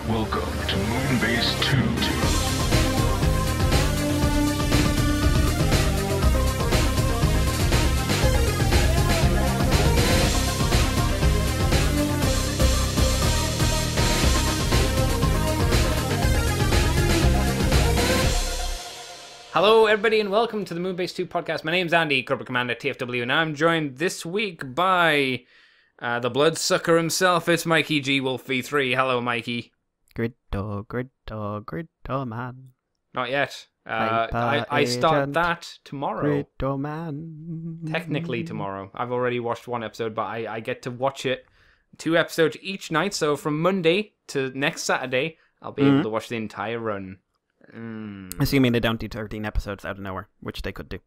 Welcome to Moonbase 2. Hello, everybody, and welcome to the Moonbase 2 podcast. My name's Andy, Corporate Commander TFW, and I'm joined this week by the bloodsucker himself. It's Mikey G. Wolf V3. Hello, Mikey. Grid dog, man. Not yet. Hyper I start agent. that tomorrow. Grid dog, man. Technically tomorrow. I've already watched one episode, but I get to watch it 2 episodes each night. So from Monday to next Saturday, I'll be able to watch the entire run. Assuming they don't do 13 episodes out of nowhere, which they could do.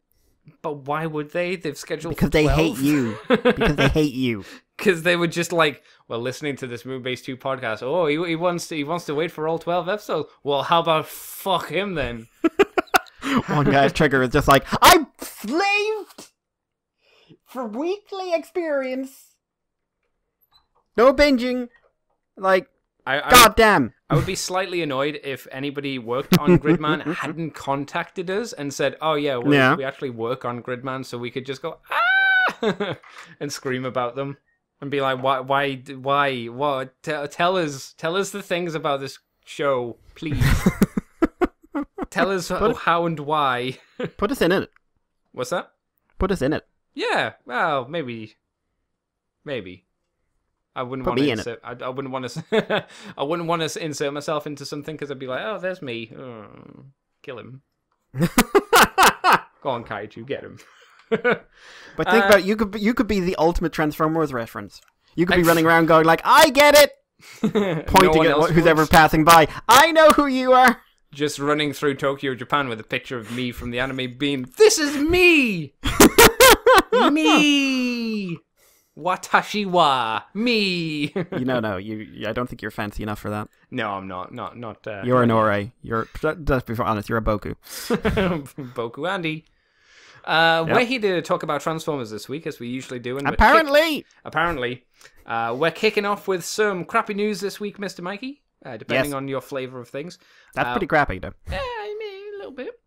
But why would they? They've scheduled Because for they 12. hate you. Because they hate you. Because they were just like, well, listening to this Moonbase 2 podcast, oh, he wants to wait for all 12 episodes. Well, how about fuck him then? One guy's trigger is just like, I'm slaved for weekly experience. No binging. Like, goddamn. I would be slightly annoyed if anybody worked on Gridman hadn't contacted us and said, oh yeah, we actually work on Gridman, so we could just go, ah, and scream about them. And be like, why, what? Tell us the things about this show, please. Tell us how and why. Put us in it. What's that? Put us in it. Yeah, well, maybe. I wouldn't Put want me to in insert. I wouldn't want to. I wouldn't want to insert myself into something because I'd be like, oh, there's me. Oh, kill him. Go on, Kaiju, get him. But think about it, you could be the ultimate Transformers reference. You could be running around going like, I get it! Pointing at who's ever passing by. I know who you are! Just running through Tokyo, Japan with a picture of me from the anime being, this is me! Me! Watashi wa me. I don't think you're fancy enough for that. No, I'm not. You're an Ore. Let's be honest, you're a Boku. Boku Andy. We're here to talk about Transformers this week, as we usually do. And Apparently, we're kicking off with some crappy news this week, Mr. Mikey. Depending on your flavor of things. That's pretty crappy, though. Yeah, I mean, a little bit.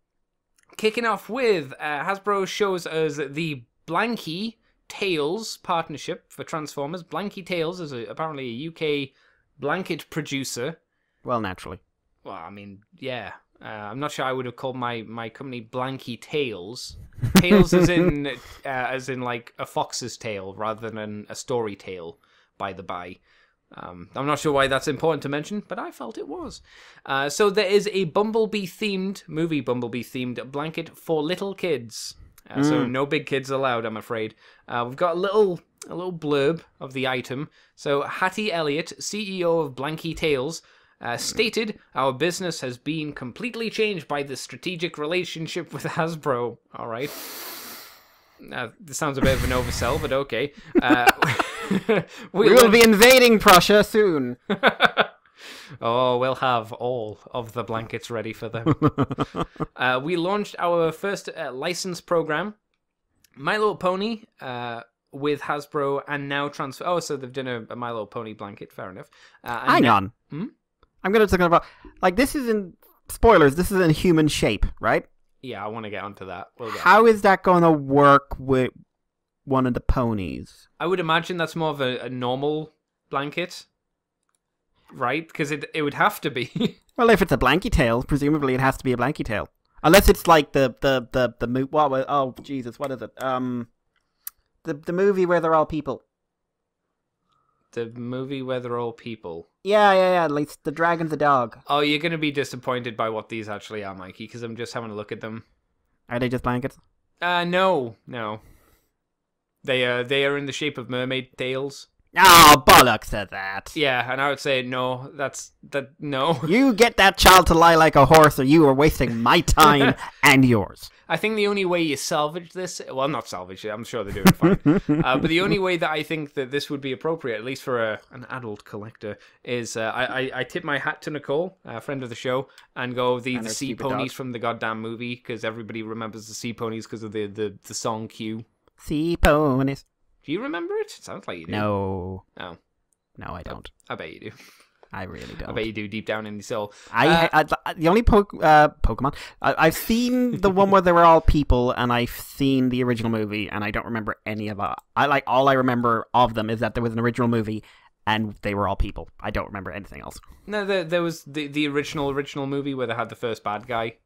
Kicking off with Hasbro shows us the Blanky Tales partnership for Transformers. Blanky Tales is apparently a UK blanket producer. Well, naturally. Well, I mean, yeah. I'm not sure I would have called my company Blanky Tales. Tales as in like a fox's tale rather than a story tale, by the by. I'm not sure why that's important to mention, but I felt it was. So there is a Bumblebee themed blanket for little kids. So no big kids allowed, I'm afraid. We've got a little blurb of the item. So Hattie Elliott, CEO of Blanky Tales, stated, "Our business has been completely changed by the strategic relationship with Hasbro." All right. This sounds a bit of an oversell, but okay. We will be invading Prussia soon. Oh, we'll have all of the blankets ready for them. We launched our first license program, My Little Pony, with Hasbro, and now transfer. Oh, so they've done a My Little Pony blanket. Fair enough. Hang on. I'm going to talk about this isn't spoilers. This is in human shape, right? Yeah, I want to get onto that. How is that going to work with one of the ponies? I would imagine that's more of a normal blanket. Right, because it would have to be. Well, if it's a blanky tail, presumably it has to be a blanky tail, unless it's like the oh Jesus, what is it? The movie where they're all people. The movie where they're all people. Yeah, like the dragon's a dog. Oh, you're gonna be disappointed by what these actually are, Mikey, because I'm just having a look at them. Are they just blankets? No. They are in the shape of mermaid tails. Oh, bollocks at that. Yeah, and I would say no, no. You get that child to lie like a horse or you are wasting my time and yours. I think the only way you salvage this, well, not salvage it, I'm sure they're doing fine, but the only way that I think that this would be appropriate, at least for an adult collector, is I tip my hat to Nicole, a friend of the show, and go the sea ponies from the goddamn movie, because everybody remembers the sea ponies because of the song cue. Sea ponies. Do you remember it? It sounds like you do. No. Oh. No, I don't. I bet you do. I really don't. I bet you do deep down in your soul. The only Pokemon I've seen the one where they were all people, and I've seen the original movie, and I don't remember any of it. All I remember of them is that there was an original movie, and they were all people. I don't remember anything else. No, there was the original movie where they had the first bad guy.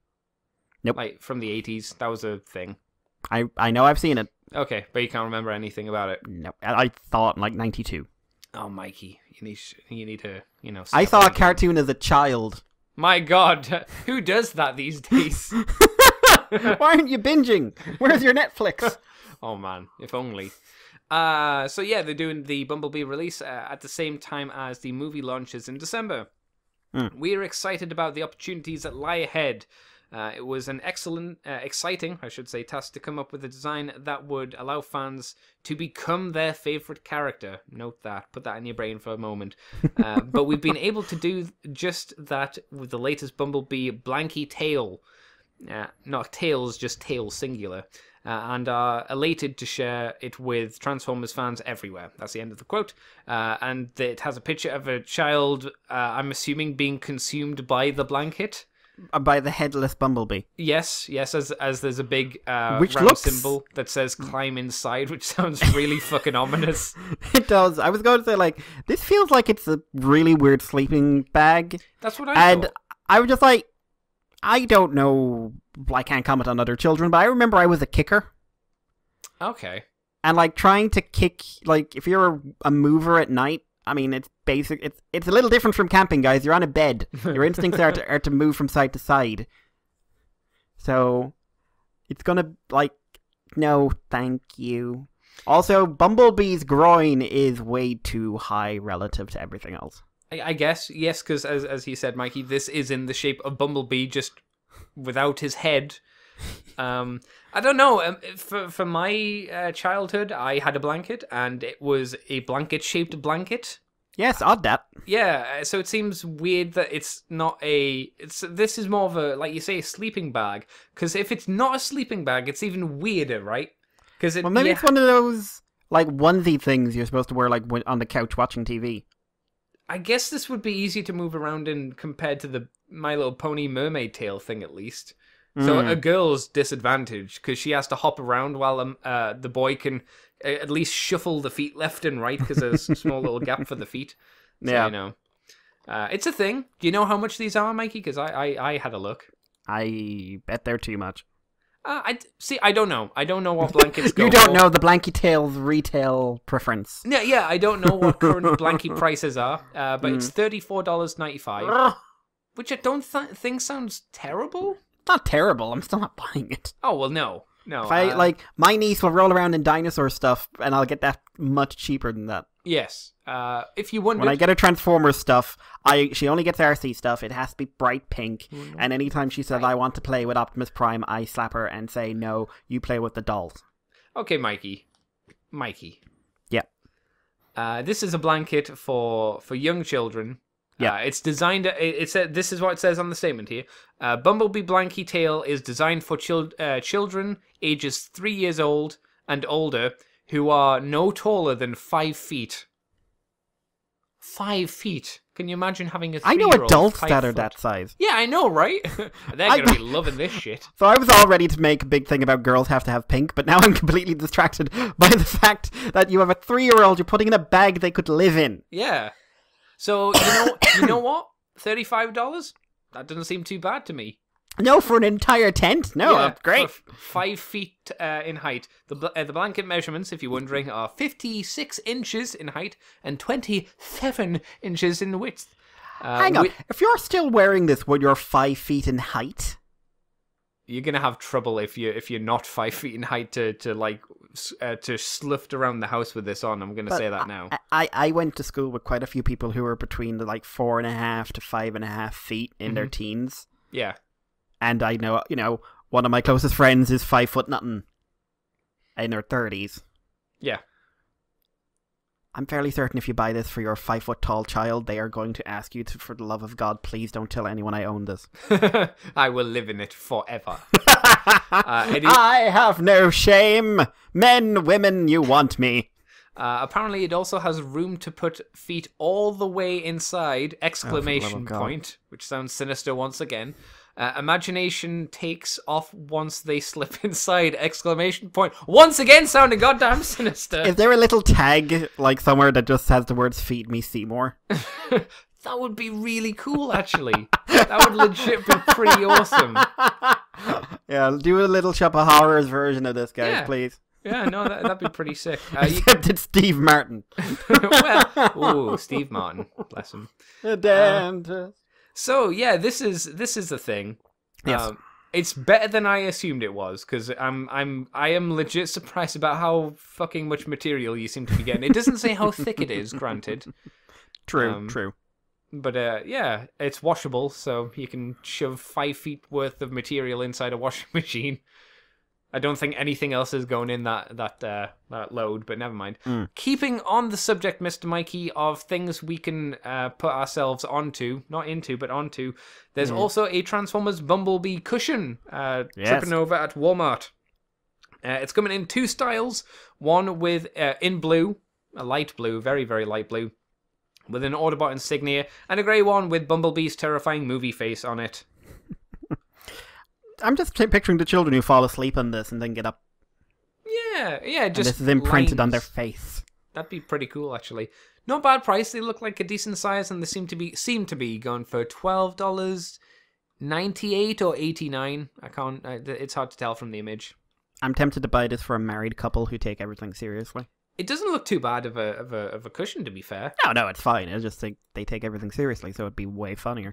Nope. Like from the 80s. That was a thing. I know I've seen it. Okay, but you can't remember anything about it. No, I thought in like 92. Oh, Mikey, you need to, I saw a cartoon as a child. My God, who does that these days? Why aren't you binging? Where's your Netflix? Oh man, if only. So yeah, they're doing the Bumblebee release at the same time as the movie launches in December. We're excited about the opportunities that lie ahead. It was an exciting, I should say, task to come up with a design that would allow fans to become their favorite character. Note that. Put that in your brain for a moment. But we've been able to do just that with the latest Bumblebee Blanky Tail. Not Tails, just Tail singular. And are elated to share it with Transformers fans everywhere. That's the end of the quote. And it has a picture of a child, I'm assuming, being consumed by the blanket. By the headless Bumblebee. Yes, as there's a big which round looks... symbol that says climb inside, which sounds really fucking ominous. It does. I was going to say, like, this feels like it's a really weird sleeping bag. That's what I thought. And I was just like, I don't know, I can't comment on other children, but I remember I was a kicker. Okay. And, like, trying to kick, like, if you're a mover at night, I mean, it's basic. It's a little different from camping, guys. You're on a bed. Your instincts are to move from side to side. So, it's gonna, like, no, thank you. Also, Bumblebee's groin is way too high relative to everything else. I guess, yes, because as he said, Mikey, this is in the shape of Bumblebee, just without his head. I don't know. For my childhood, I had a blanket, and it was a blanket-shaped blanket. Yes, odd that. Yeah, so it seems weird that it's not a... This is more of a, like you say, a sleeping bag. Because if it's not a sleeping bag, it's even weirder, right? Well, maybe it's one of those, like, onesie things you're supposed to wear, like, on the couch watching TV. I guess this would be easier to move around in compared to the My Little Pony mermaid tail thing, at least. So a girl's disadvantaged because she has to hop around while the boy can at least shuffle the feet left and right because there's a small little gap for the feet. So, yeah. It's a thing. Do you know how much these are, Mikey? Because I had a look. I bet they're too much. I don't know. I don't know what blankets go You don't for. know the Blanky Tail's retail preference. Yeah, I don't know what current blanket prices are, but it's $34.95, which I don't think sounds terrible. Not terrible. I'm still not buying it. Oh, well, no. If I, my niece will roll around in dinosaur stuff, and I'll get that much cheaper than that. Yes. If you wondered... When I get her Transformers stuff, she only gets RC stuff. It has to be bright pink. And anytime she says, I want to play with Optimus Prime, I slap her and say, no, you play with the dolls. Okay, Mikey. Yeah. This is a blanket for young children. Yeah. It's designed... this is what it says on the statement here. Bumblebee Blanky Tail is designed for children ages 3 years old and older who are no taller than 5 feet. 5 feet. Can you imagine having a 3-year-old? I know adults that are that size. Yeah, I know, right? They're going to be loving this shit. So I was all ready to make a big thing about girls have to have pink, but now I'm completely distracted by the fact that you have a 3-year-old you're putting in a bag they could live in. Yeah. So, you know what? $35? That doesn't seem too bad to me. No, for an entire tent? No, yeah, great. 5 feet in height. The blanket measurements, if you're wondering, are 56 inches in height and 27 inches in width. Hang on. If you're still wearing this when you're 5 feet in height... You're gonna have trouble if you're not 5 feet in height to sloughed around the house with this on. I'm gonna say that now. I went to school with quite a few people who were between the 4.5 to 5.5 feet in their teens. Yeah, and I know, one of my closest friends is 5 foot nothing in their 30s. Yeah. I'm fairly certain if you buy this for your 5 foot tall child, they are going to ask you to, for the love of God, please don't tell anyone I own this. I will live in it forever. I have no shame. Men, women, you want me. Apparently, it also has room to put feet all the way inside! Exclamation God. point, which sounds sinister once again. Imagination takes off once they slip inside! Exclamation point. Once again, sounding goddamn sinister. Is there a little tag like somewhere that just has the words "Feed me Seymour"? That would be really cool, actually. That would legit be pretty awesome. Yeah, do a little Shop of Horrors version of this, guys, Yeah. please. Yeah, no, that'd be pretty sick. Except it's Steve Martin. Ooh, Steve Martin, bless him. The dentist. So yeah, this is the thing. Yes. It's better than I assumed it was, because I am legit surprised about how fucking much material you seem to be getting. It doesn't say how thick it is, granted. True. But yeah, it's washable, so you can shove 5 feet worth of material inside a washing machine. I don't think anything else is going in that load, but never mind. Keeping on the subject, Mr. Mikey, of things we can put ourselves onto, not into, but onto, there's also a Transformers Bumblebee cushion tripping over at Walmart. It's coming in 2 styles, one with in blue, a light blue, very, very light blue, with an Autobot insignia, and a grey one with Bumblebee's terrifying movie face on it. I'm just picturing the children who fall asleep on this and then get up. Yeah, just And this is imprinted on their lines. face. That'd be pretty cool, actually. Not bad price. They look like a decent size, and they seem to be going for $12.98 or $89. I can't. It's hard to tell from the image. I'm tempted to buy this for a married couple who take everything seriously. It doesn't look too bad of a cushion, to be fair. No, it's fine. I just think they take everything seriously, so it'd be way funnier.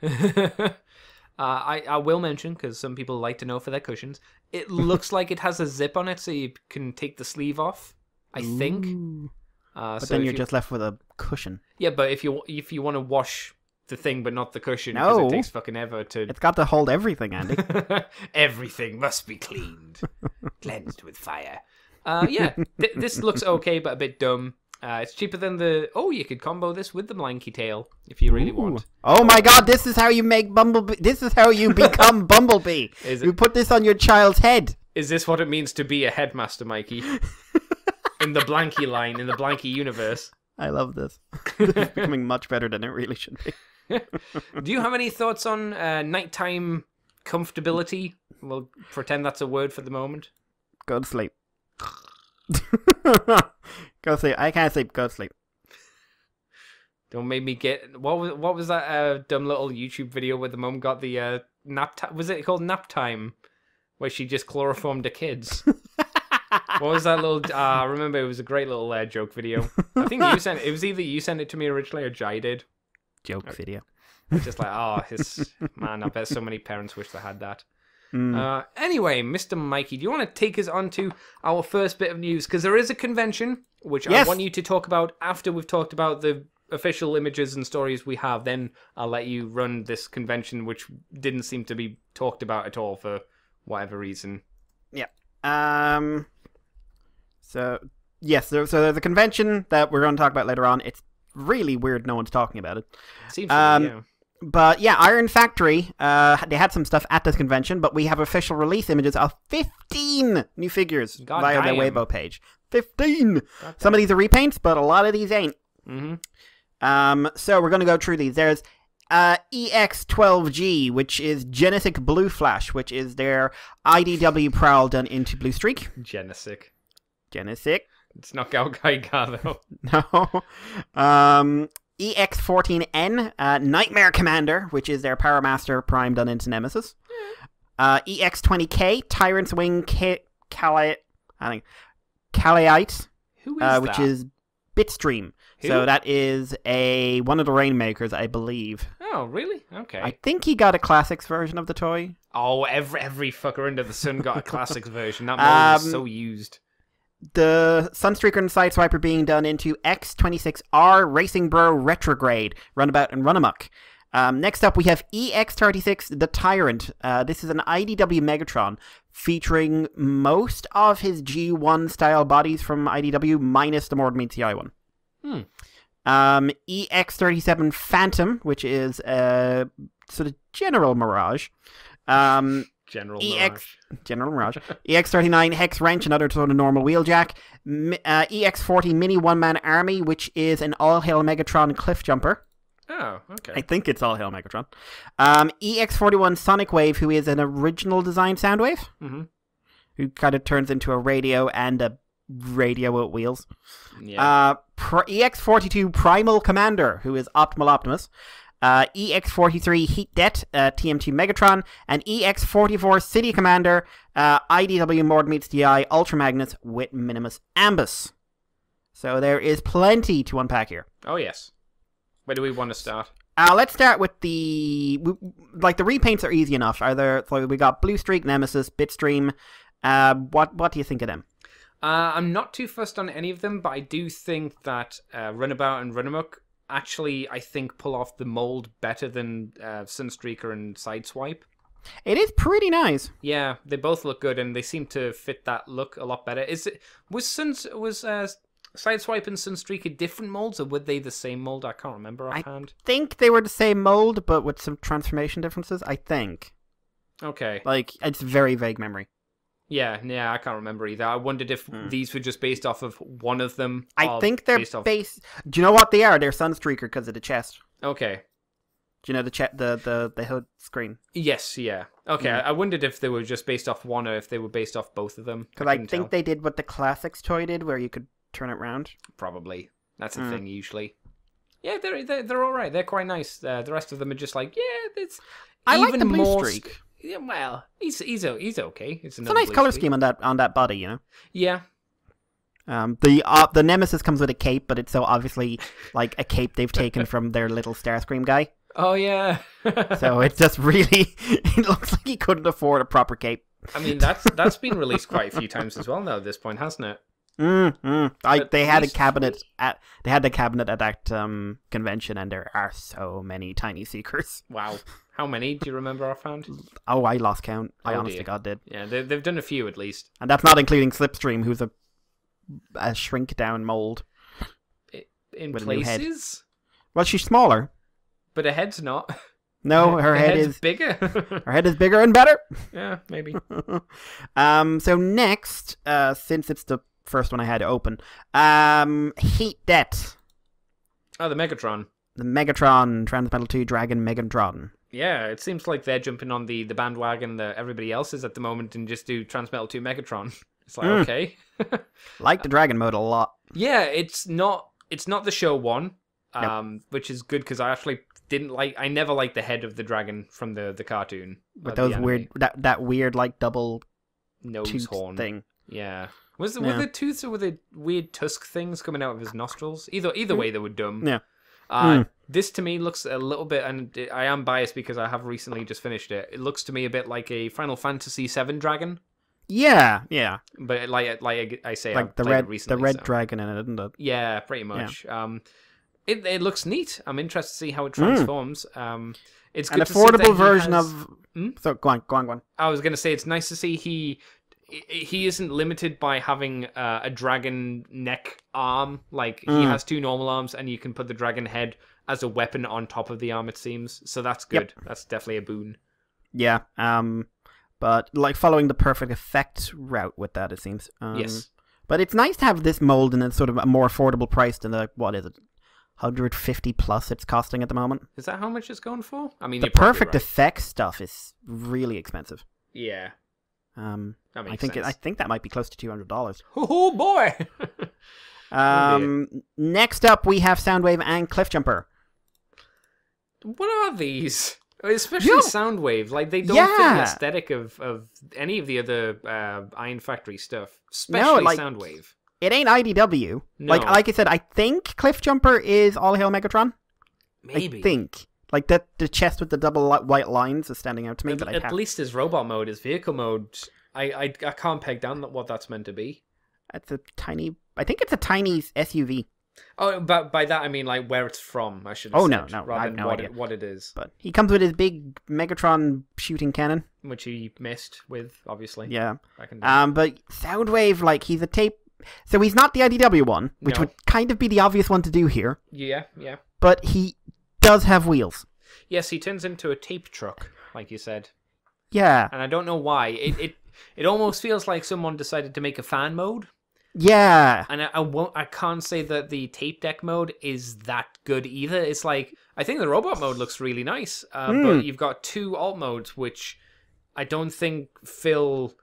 I will mention, because some people like to know for their cushions, it looks like it has a zip on it, so you can take the sleeve off, I think. But so then you're just left with a cushion. Yeah, but if you want to wash the thing but not the cushion, because No. it takes fucking ever to... It's got to hold everything, Andy. Everything must be cleaned. Cleansed with fire. Yeah, this looks okay, but a bit dumb. It's cheaper than the... Oh, you could combo this with the Blanky Tail, if you really want. Oh my god, this is how you make Bumblebee. This is how you become Bumblebee. Is it- You put this on your child's head. Is this what it means to be a headmaster, Mikey? In the Blanky line, in the Blanky universe. I love this. This is becoming much better than it really should be. Do you have any thoughts on nighttime comfortability? We'll pretend that's a word for the moment. Go to sleep. Go sleep. I can't sleep. Go to sleep. Don't make me get... What was that dumb little YouTube video where the mum got the nap time? Was it called Nap Time? Where she just chloroformed the kids. What was that little... I remember it was a great little joke video. I think you sent it. It was either you sent it to me originally or Jai did. Joke video. It's just like, man, I bet so many parents wish they had that. Anyway, Mr. Mikey, do you want to take us on to our first bit of news? Because there is a convention, which I want you to talk about after we've talked about the official images and stories we have. Then I'll let you run this convention, which didn't seem to be talked about at all for whatever reason. Yeah. So there's a convention that we're going to talk about later on. It's really weird no one's talking about it. Seems to be, yeah. But yeah, Iron Factory, they had some stuff at this convention, but we have official release images of 15 new figures via their Weibo page. 15! Some of these are repaints, but a lot of these ain't. Mm-hmm. So we're going to go through these. There's EX12G, which is Genesis Blue Flash, which is their IDW Prowl done into Blue Streak. Genesis. It's not Gal Gaiga, though. No. EX14N, Nightmare Commander, which is their Power Master Prime done into Nemesis. EX20K, Tyrant's Wing Kaleite, Who is which that? is Bitstream. Who? So that is one of the Rainmakers, I believe. Oh, really? Okay. I think he got a classics version of the toy. Oh, every fucker under the sun got a classics version. That mold is so used. The Sunstreaker and Sideswiper being done into X26R Racing Bro Retrograde, Runabout and Runamuck. Next up, we have EX36, The Tyrant. This is an IDW Megatron featuring most of his G1 style bodies from IDW, minus the Mord Meets the Eye one. EX37 Phantom, which is a sort of general Mirage. General Mirage. EX39 Hex Wrench, another sort of normal wheeljack. EX40 Mini One-Man Army, which is an all-hail Megatron cliff jumper. Oh, okay. I think it's all-hail Megatron. EX41 Sonic Wave, who is an original design Soundwave. Mm-hmm. Who kind of turns into a radio and a radio with wheels. Yeah. EX42 Primal Commander, who is Optimal Optimus. EX43 Heat Det, TMT Megatron, and EX44 City Commander, IDW Mord meets DI Ultra Magnus with Minimus Ambus. So there is plenty to unpack here. Oh, yes. Where do we want to start? Let's start with the repaints are easy enough. So we got Blue Streak, Nemesis, Bitstream. What do you think of them? I'm not too fussed on any of them, but I do think that Runabout and Runamok actually, I think, pull off the mold better than Sunstreaker and Sideswipe. It is pretty nice. Yeah, they both look good, and they seem to fit that look a lot better. Was Sideswipe and Sunstreaker different molds, or were they the same mold? I can't remember offhand. I think they were the same mold, but with some transformation differences, I think. Okay. It's very vague memory. Yeah, I can't remember either. I wondered if these were just based off of one of them. I think they're based... Do you know what they are? They're Sunstreaker because of the chest. Okay. Do you know the hood screen? Yes, yeah. Okay, I wondered if they were just based off one or if they were based off both of them. Because I think they did what the Classics toy did, where you could turn it round. Probably. That's a thing usually. Yeah, they're all right. They're quite nice. The rest of them are just like, yeah, it's... I like the Blue Streak. Yeah, well, he's okay. It's a nice color scheme on that body, you know. Yeah. The Nemesis comes with a cape, but it's so obviously like a cape they've taken from their little Starscream guy. Oh yeah. So it's just really, it looks like he couldn't afford a proper cape. I mean, that's been released quite a few times as well now at this point, hasn't it? They had a cabinet at that convention, and there are so many tiny Seekers. Wow. How many do you remember offhand? Oh, I lost count. I honestly dear. God did. Yeah, they've done a few at least. And that's not including Slipstream, who's a shrink down mold. In places? Well, she's smaller. But her head's not. No, her head is bigger. Her head is bigger and better. Yeah, maybe. So next, since it's the first one I had to open, Heat Det. Oh, the Megatron. The Megatron, Transmetal 2 Dragon Megatron. Yeah, it seems like they're jumping on the bandwagon that everybody else is at the moment and just do Transmetal 2 Megatron. It's like, okay. Like the Dragon mode a lot. Yeah, it's not the show one, Nope. which is good because I never liked the head of the dragon from the cartoon. With those weird, that weird like double nose horn thing. Yeah. Were the tooths or were the weird tusk things coming out of his nostrils? Either way, they were dumb. Yeah. This to me looks a little bit, and I am biased because I have recently just finished it. It looks to me a bit like a Final Fantasy VII dragon. Yeah. But like I say, like the red dragon in it, isn't it? Yeah, pretty much. Yeah. It looks neat. I'm interested to see how it transforms. It's good an affordable version of. So go on. I was going to say it's nice to see he isn't limited by having a dragon neck arm. Like he has two normal arms, and you can put the dragon head as a weapon on top of the arm. It seems so. That's good. Yep. That's definitely a boon. Yeah. But like following the perfect effect route with that, it seems. Yes. But it's nice to have this mold in a sort of a more affordable price than what is it? 150 plus it's costing at the moment. Is that how much it's going for? I mean, the perfect effect stuff is really expensive. Yeah. That makes sense. I think that might be close to $200. Oh boy! Next up, we have Soundwave and Cliffjumper. What are these? Especially Soundwave. Like, they don't fit the aesthetic of any of the other Iron Factory stuff. Especially Soundwave. It ain't IDW. No. Like I said, I think Cliffjumper is All Hail Megatron. Maybe. I think. Like the chest with the double white lines is standing out to me. At least his robot mode, his vehicle mode, I can't peg down what that's meant to be. I think it's a tiny SUV. Oh, but by that I mean like where it's from, I should have said. No, rather than what it is. But he comes with his big Megatron shooting cannon. Which he missed with, obviously. Yeah. But Soundwave, like, he's a tape... So he's not the IDW one, which would kind of be the obvious one to do here. Yeah. But he does have wheels. Yes, he turns into a tape truck, like you said. Yeah. And I don't know why. It almost feels like someone decided to make a fan mode. Yeah. And I can't say that the tape deck mode is that good either. It's like, I think the robot mode looks really nice, but you've got 2 alt modes, which I don't think fill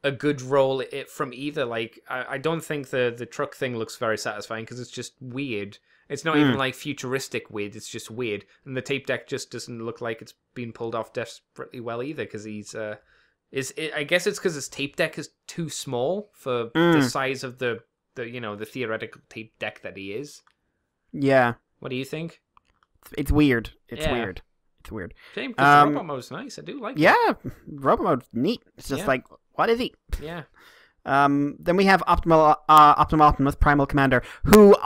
a good role from either. Like, I don't think the truck thing looks very satisfying because it's just weird. It's not even like futuristic weird, it's just weird. And the tape deck just doesn't look like it's been pulled off desperately well either, because he's... I guess it's because his tape deck is too small for the size of the theoretical tape deck that he is. Yeah. What do you think? It's weird. It's weird. It's weird. Shame, because robot mode's nice. I do like it. Yeah, robot mode's neat. It's just like, what is he? Yeah. Then we have Optimal Optimus, Primal Commander, who,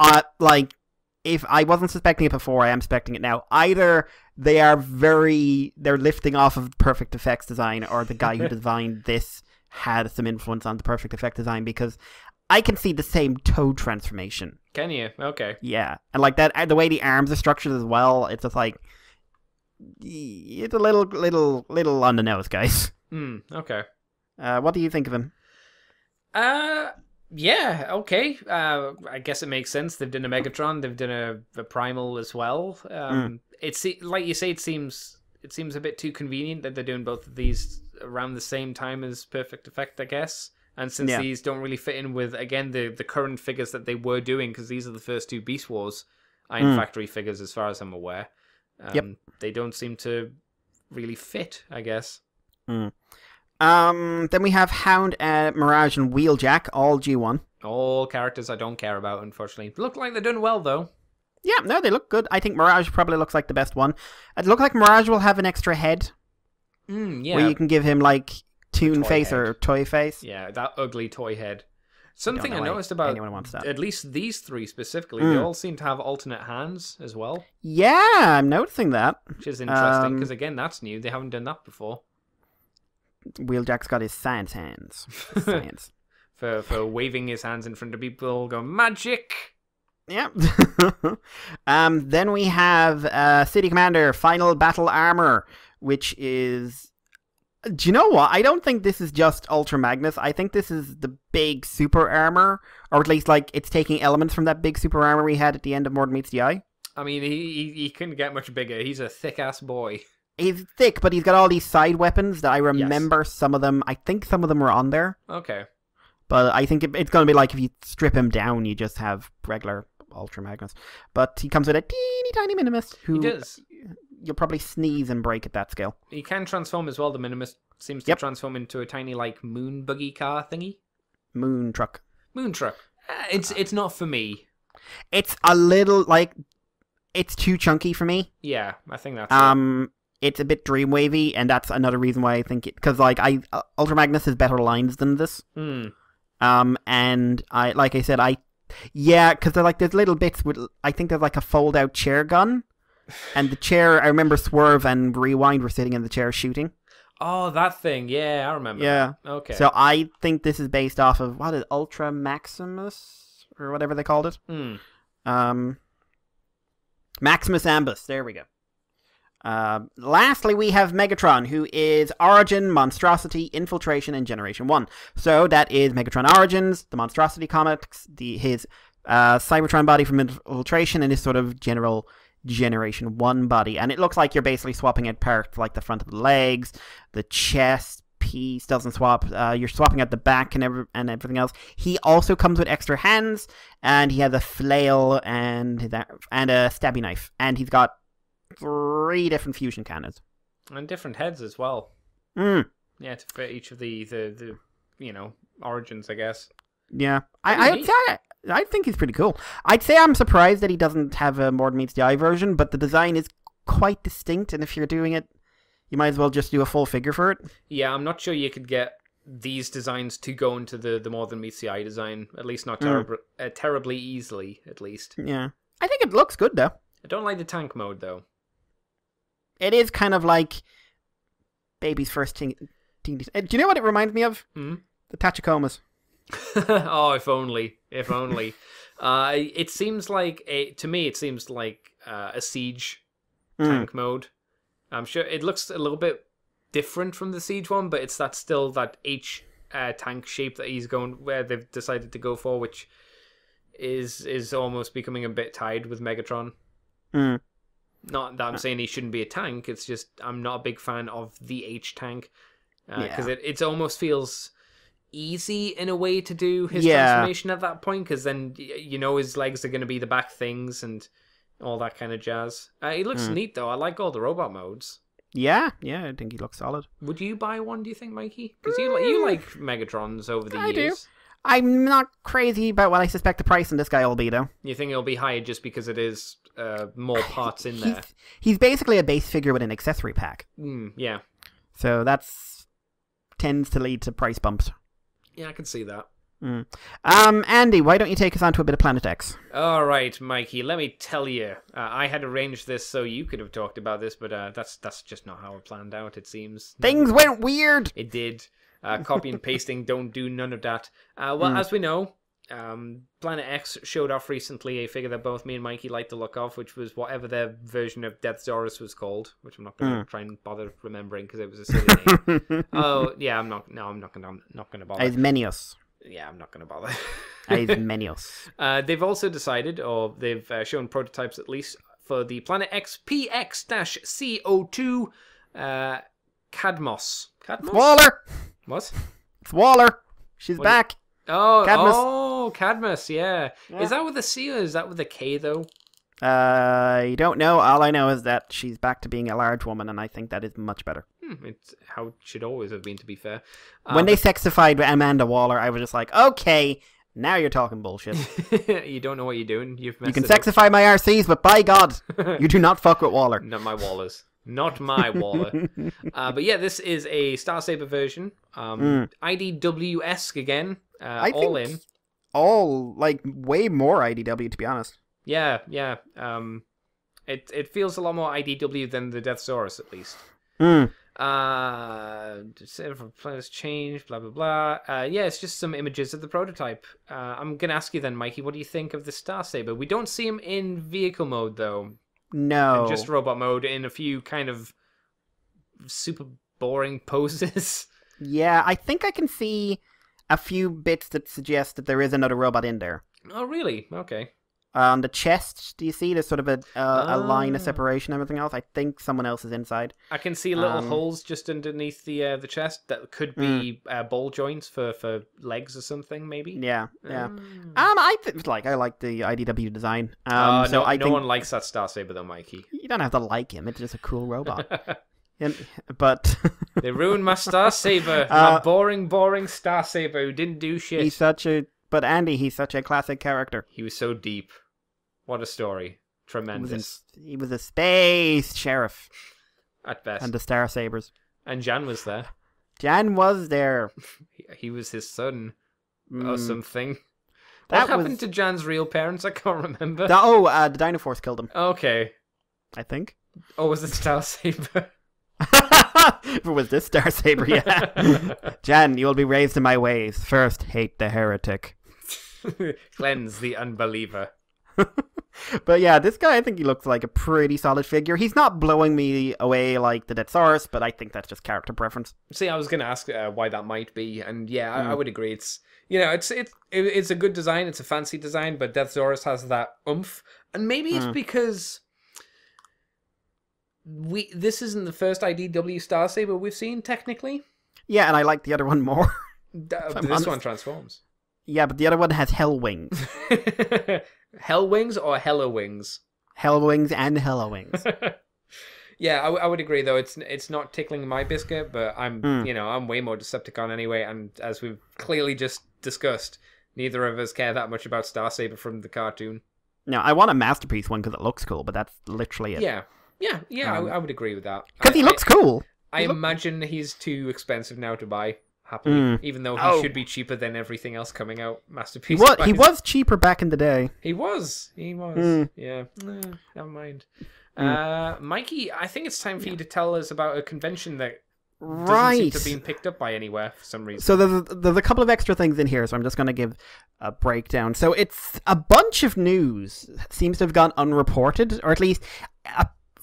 if I wasn't suspecting it before, I am suspecting it now. Either they're lifting off of Perfect Effects design, or the guy who designed this had some influence on the Perfect Effect design, because I can see the same toe transformation. Can you? Okay. Yeah. And like that, the way the arms are structured as well, it's just like, it's a little on the nose, guys. Okay. What do you think of him? Yeah, okay. I guess it makes sense. They've done a Megatron, they've done a Primal as well. It's like you say, it seems a bit too convenient that they're doing both of these around the same time as Perfect Effect, I guess. And since these don't really fit in with, again, the current figures that they were doing, because these are the first 2 Beast Wars Iron Factory figures, as far as I'm aware. They don't seem to really fit, I guess. Then we have Hound, Mirage, and Wheeljack, all G1. All characters I don't care about, unfortunately. Look like they're doing well, though. Yeah, no, they look good. I think Mirage probably looks like the best one. It looks like Mirage will have an extra head. Yeah. Where you can give him, like, Toon Face head. or Toy Face. Yeah, that ugly toy head. Something I noticed about anyone wants that. At least these 3 specifically, they all seem to have alternate hands as well. Yeah, I'm noticing that. Which is interesting, because again, that's new. They haven't done that before. Wheeljack's got his science hands. Science. for waving his hands in front of people, go magic. Yeah. Then we have City Commander Final Battle Armor, which is... Do you know what? I don't think this is just Ultra Magnus. I think this is the big super armor, or at least like it's taking elements from that big super armor we had at the end of More Than Meets the Eye. I mean, he couldn't get much bigger. He's a thick-ass boy. He's thick, but he's got all these side weapons that I remember some of them. I think some of them were on there. Okay. But I think it's going to be like if you strip him down, you just have regular Ultra Magnus. But he comes with a teeny tiny Minimus who... He does. You'll probably sneeze and break at that scale. He can transform as well. The Minimus seems to transform into a tiny, like, moon buggy car thingy. Moon truck. Moon truck. It's not for me. It's a little, like... It's too chunky for me. Yeah, I think that's it. It's a bit dream-wavy, and that's another reason why I think it... Because, like, Ultra Magnus has better lines than this. And I, like I said, yeah, because they're like, there's little bits with... I think there's, like, a fold-out chair gun. And the chair, I remember Swerve and Rewind were sitting in the chair shooting. Oh, that thing. Yeah, I remember. Yeah. That. Okay. So I think this is based off of, what is Ultra Maximus? Or whatever they called it. Maximus Ambus. There we go. Lastly, we have Megatron, who is Origin, Monstrosity, Infiltration, and Generation 1. So that is Megatron Origins, the Monstrosity comics, his Cybertron body from Infiltration, and his sort of general Generation 1 body. And it looks like you're basically swapping out parts like the front of the legs, the chest piece doesn't swap. You're swapping out the back and everything else. He also comes with extra hands, and he has a flail and a stabby knife. And he's got 3 different fusion cannons. And different heads as well. Yeah, to fit each of the origins, I guess. Yeah. I think he's pretty cool. I'd say I'm surprised that he doesn't have a More Than Meets the Eye version, but the design is quite distinct, and if you're doing it, you might as well just do a full figure for it. Yeah, I'm not sure you could get these designs to go into the More Than Meets the Eye design, at least not terribly easily, at least. Yeah. I think it looks good, though. I don't like the tank mode, though. It is kind of like baby's first teen. Do you know what it reminds me of? The Tachicomas. Oh, if only. If only. It seems like, to me, it seems like a siege tank mode. I'm sure it looks a little bit different from the Siege one, but it's still that H tank shape that he's going where they've decided to go for, which is almost becoming a bit tied with Megatron. Not that I'm saying he shouldn't be a tank. It's just I'm not a big fan of the H tank because it almost feels easy in a way to do his transformation at that point, because then his legs are going to be the back things and all that kind of jazz. He looks neat though. I like all the robot modes. Yeah, I think he looks solid. Would you buy one, do you think, Mikey? Because you like Megatrons over the years. I do. I'm not crazy about what I suspect the price on this guy will be, though. You think it'll be higher just because it is more parts in there? He's basically a base figure with an accessory pack. Yeah. So that's tends to lead to price bumps. Yeah, I can see that. Andy, why don't you take us on to a bit of Planet X? All right, Mikey, let me tell you. I had arranged this so you could have talked about this, but that's just not how it planned out, it seems. Things went weird! It did. Copy and pasting don't do none of that. As we know, Planet X showed off recently a figure that both me and Mikey like the look of, which was whatever their version of Deathsaurus was called, which I'm not going to try and bother remembering because it was a silly name. Oh, yeah, I'm not going to bother. Ismenios. Yeah, I'm not going to bother. Ismenios. They've also decided, or they've shown prototypes at least, for the Planet X PX-CO2 Cadmos. Cadmos? Waller! What? It's Waller. She's back. Cadmus, yeah. Is that with a C or is that with a K, though? I don't know. All I know is that she's back to being a large woman, and I think that is much better. It's how it should always have been, to be fair. When they sexified Amanda Waller, I was just like, okay, now you're talking bullshit. You don't know what you're doing. You can sexify my RCs, but by God, you do not fuck with Waller. Not my Wallers. Not my Waller. But yeah, this is a Star Saber version. IDW-esque again. All in. All, like, way more IDW, to be honest. Yeah. It feels a lot more IDW than the Deathsaurus, at least. Plans change, blah, blah, blah. Yeah, it's just some images of the prototype. I'm going to ask you then, Mikey, what do you think of the Star Saber? We don't see him in vehicle mode, though. No. And just robot mode in a few kind of super boring poses. Yeah, I think I can see a few bits that suggest that there is another robot in there. Oh, really? Okay. On the chest, do you see there's sort of a line of separation and everything else? I think someone else is inside. I can see little holes just underneath the chest that could be ball joints for legs or something, maybe. Yeah. I like the IDW design. No one likes that Star Saber though, Mikey. You don't have to like him. It's just a cool robot. But they ruined my Star Saber. My boring Star Saber who didn't do shit. But Andy, he's such a classic character. He was so deep. What a story. Tremendous. He was a space sheriff. At best. And the Star Sabers. And Jan was there. Jan was there. He was his son. Or something. What happened to Jan's real parents? I can't remember. The Dinoforce killed him. Okay. I think. Or was it Star Saber? If it was this Star Saber, yeah. Jan, you will be raised in my ways. First, hate the heretic. Cleanse the unbeliever. But yeah, this guy, I think he looks like a pretty solid figure. He's not blowing me away like the Deathsaurus, but I think that's just character preference. See, I was going to ask why that might be, and yeah, I would agree. It's it's a good design, it's a fancy design, but Deathsaurus has that oomph, and maybe it's because this isn't the first IDW Star Saber we've seen, technically. Yeah, and I like the other one more. This one transforms. Yeah, but the other one has hell wings. Hell wings or Hello wings? Hell wings and Hello wings. Yeah, I would agree though. It's not tickling my biscuit, but I'm I'm way more Decepticon anyway, and as we've clearly just discussed, neither of us care that much about Star Saber from the cartoon. No, I want a Masterpiece one because it looks cool, but that's literally it. Yeah, I would agree with that. Because he looks cool. I imagine he's too expensive now to buy. Happily, even though he should be cheaper than everything else coming out. Masterpiece. He was cheaper back in the day. He was. Yeah. Never mind. Mikey, I think it's time for you to tell us about a convention that doesn't seem to have been picked up by anywhere for some reason. So there's a couple of extra things in here, so I'm just going to give a breakdown. So it's a bunch of news that seems to have gone unreported, or at least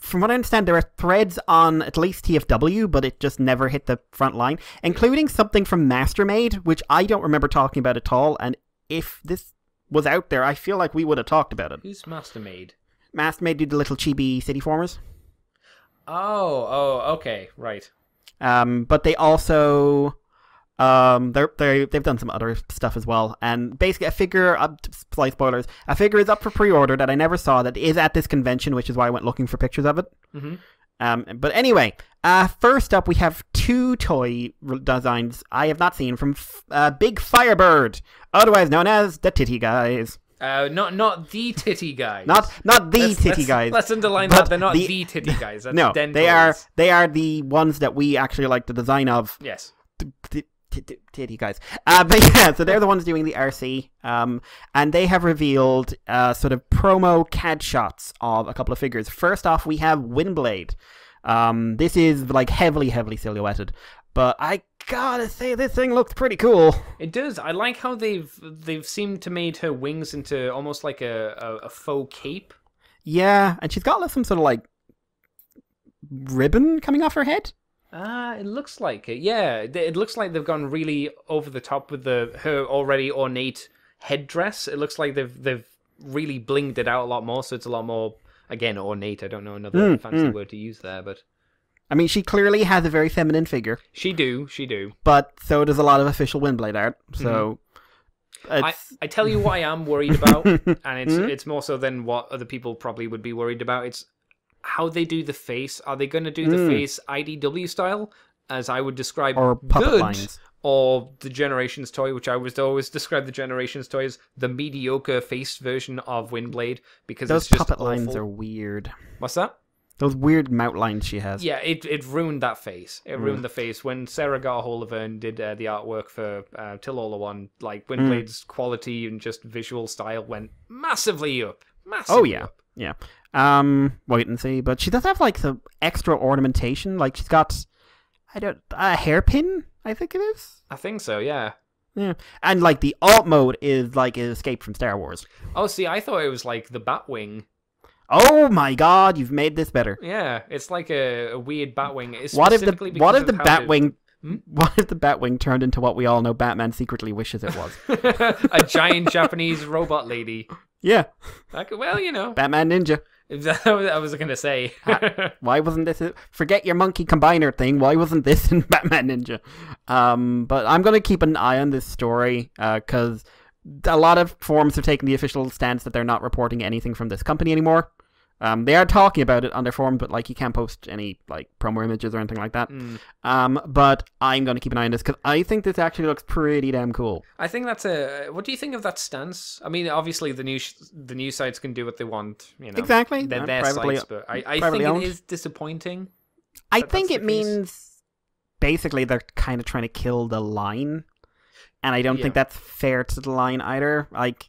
from what I understand, there are threads on at least TFW, but it just never hit the front line, including something from Mastermade, which I don't remember talking about at all. And if this was out there, I feel like we would have talked about it. Who's Mastermade? Mastermade did the little chibi city formers. Oh, okay, right. But they also they've done some other stuff as well. And basically, a figure, slight spoilers, a figure is up for pre-order that I never saw that is at this convention, which is why I went looking for pictures of it. Mm-hmm. But anyway, first up we have 2 toy designs I have not seen from Big Firebird, otherwise known as the Titty Guys. Not the titty guys. Not the titty guys. Let's underline that they're not the titty guys. That's no, Den they Toys. are the ones that we actually like the design of. Yes. Titty guys. But yeah, so they're the ones doing the RC. And they have revealed sort of promo CAD shots of a couple of figures. First off, we have Windblade. This is like heavily silhouetted. But I gotta say, this thing looks pretty cool. It does. I like how they've seemed to made her wings into almost like a faux cape. Yeah, and she's got some sort of like ribbon coming off her head. It looks like it. Yeah, it looks like they've gone really over the top with her already ornate headdress. It looks like they've really blinged it out a lot more, so it's a lot more, again, ornate. I don't know another fancy word to use there, but I mean, she clearly has a very feminine figure. She do. But so does a lot of official Windblade art. So I tell you what I am worried about, and it's more so than what other people probably would be worried about. It's how they do the face. Are they going to do the face IDW style, as I would describe, or puppet good, lines, or the Generations toy, which I would always describe the Generations toy as the mediocre face version of Windblade, because those it's just puppet awful. lines are weird. What's that? Those weird mouth lines she has. Yeah, it ruined that face. It ruined the face. When Sarah got a hold of her and did the artwork for Till All the One, like Windblade's quality and just visual style went massively up. Massively up. Yeah. Wait and see. But she does have like some extra ornamentation. Like she's got, a hairpin, I think it is. I think so, yeah. Yeah. And like the alt mode is like an Escape from Star Wars. Oh, see, I thought it was like the Batwing. Oh my god, you've made this better. Yeah, it's like a weird Batwing. What if the Batwing what if the Batwing turned into what we all know Batman secretly wishes it was? A giant Japanese robot lady. Yeah. Well, you know. Batman Ninja. I was going to say. Why wasn't this... Forget your monkey combiner thing. Why wasn't this in Batman Ninja? But I'm going to keep an eye on this story, because a lot of forums have taken the official stance that they're not reporting anything from this company anymore. They are talking about it on their forum, but like you can't post any like promo images or anything like that. But I'm going to keep an eye on this because I think this actually looks pretty damn cool. I think that's what do you think of that stance? I mean, obviously the news sites can do what they want, you know. Exactly. They're their sites, but I think it is disappointing. I think it means basically they're kind of trying to kill the line, and I don't think that's fair to the line either. Like.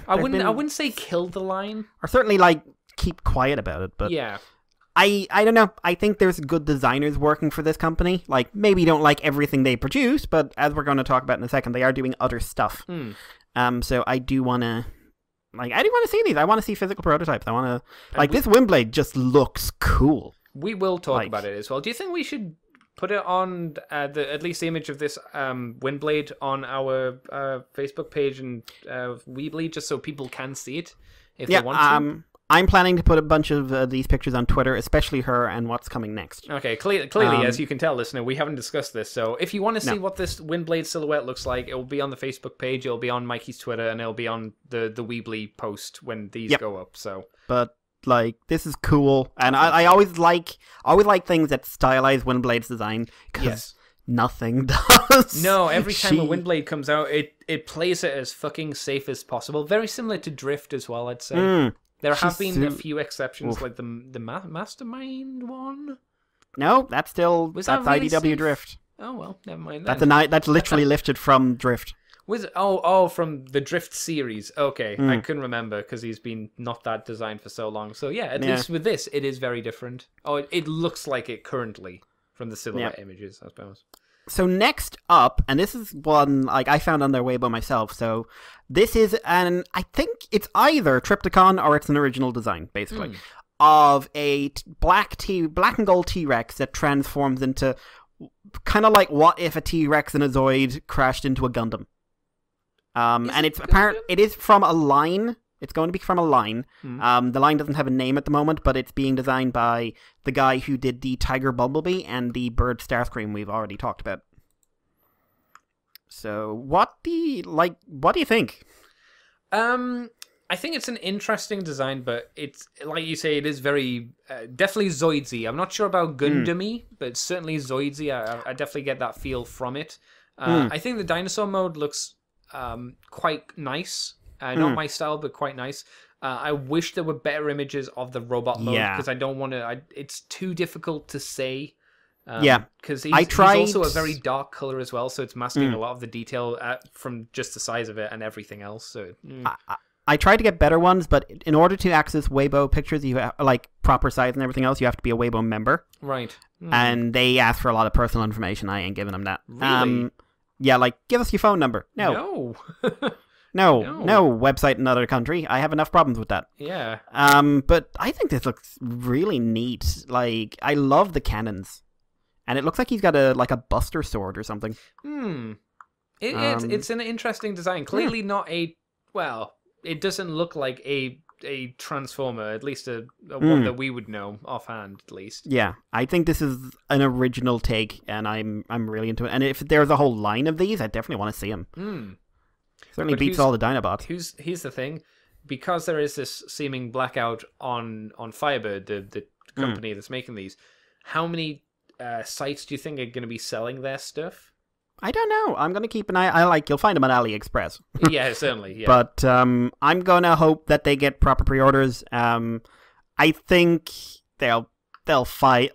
I wouldn't say kill the line, or certainly like keep quiet about it. But yeah, I don't know. I think there's good designers working for this company. Like maybe you don't like everything they produce, but as we're going to talk about in a second, they are doing other stuff. So I do want to see these. I want to see physical prototypes. I want to this Windblade just looks cool. We will talk about it as well. Do you think we should put it on at least the image of this Windblade on our Facebook page and Weebly, just so people can see it if they want to? I'm planning to put a bunch of these pictures on Twitter, especially her and what's coming next. Okay, clearly, as you can tell, listener, we haven't discussed this. So if you want to see what this Windblade silhouette looks like, it will be on the Facebook page, it'll be on Mikey's Twitter, and it'll be on the Weebly post when these go up. So, but like this is cool, and I always like things that stylize Windblade's design because nothing does. No, every time a Windblade comes out, it plays it as fucking safe as possible. Very similar to Drift as well, I'd say. There have been a few exceptions, like the Mastermind one. No, that's still that's really IDW safe? Drift. Oh well, never mind. That's literally lifted from Drift. From the Drift series. Okay, I couldn't remember because he's been not that designed for so long. So yeah, at least with this, it is very different. Oh, it looks like it currently from the silhouette images, I suppose. So next up, and this is one like I found on their Weibo myself. So this is I think it's either Triptychon or it's an original design, basically. of a black and gold T-Rex that transforms into kind of like what if a T-Rex and a Zoid crashed into a Gundam. And it's apparent it is from a line. It's going to be from a line. The line doesn't have a name at the moment, but it's being designed by the guy who did the Tiger Bumblebee and the Bird Starscream we've already talked about. So, what do you think? I think it's an interesting design, but it's, like you say, it is very, definitely Zoidsy. I'm not sure about Gundam-y, but certainly Zoidsy. I definitely get that feel from it. I think the dinosaur mode looks quite nice. Not my style, but quite nice. I wish there were better images of the robot mode, because I don't want to... It's too difficult to say. Because he's also a very dark color as well, so it's masking a lot of the detail from just the size of it and everything else. So I tried to get better ones, but in order to access Weibo pictures, you have, like proper size and everything else, you have to be a Weibo member. Right. And they ask for a lot of personal information. I ain't giving them that. Really? Yeah, like, give us your phone number. No. No, website in another country. I have enough problems with that. Yeah. But I think this looks really neat. Like, I love the cannons. And it looks like he's got a Buster Sword or something. It's an interesting design. Clearly not a... Well, it doesn't look like a Transformer, at least a one that we would know offhand, at least. Yeah, I think this is an original take, and I'm really into it. And if there's a whole line of these, I definitely want to see them. Certainly beats all the Dinobots. Here's the thing. Because there is this seeming blackout on Firebird, the company that's making these, how many sites do you think are going to be selling their stuff? I don't know. I'm going to keep an eye. You'll find them on AliExpress. Yeah, certainly. Yeah. But I'm going to hope that they get proper pre-orders. I think they'll fight.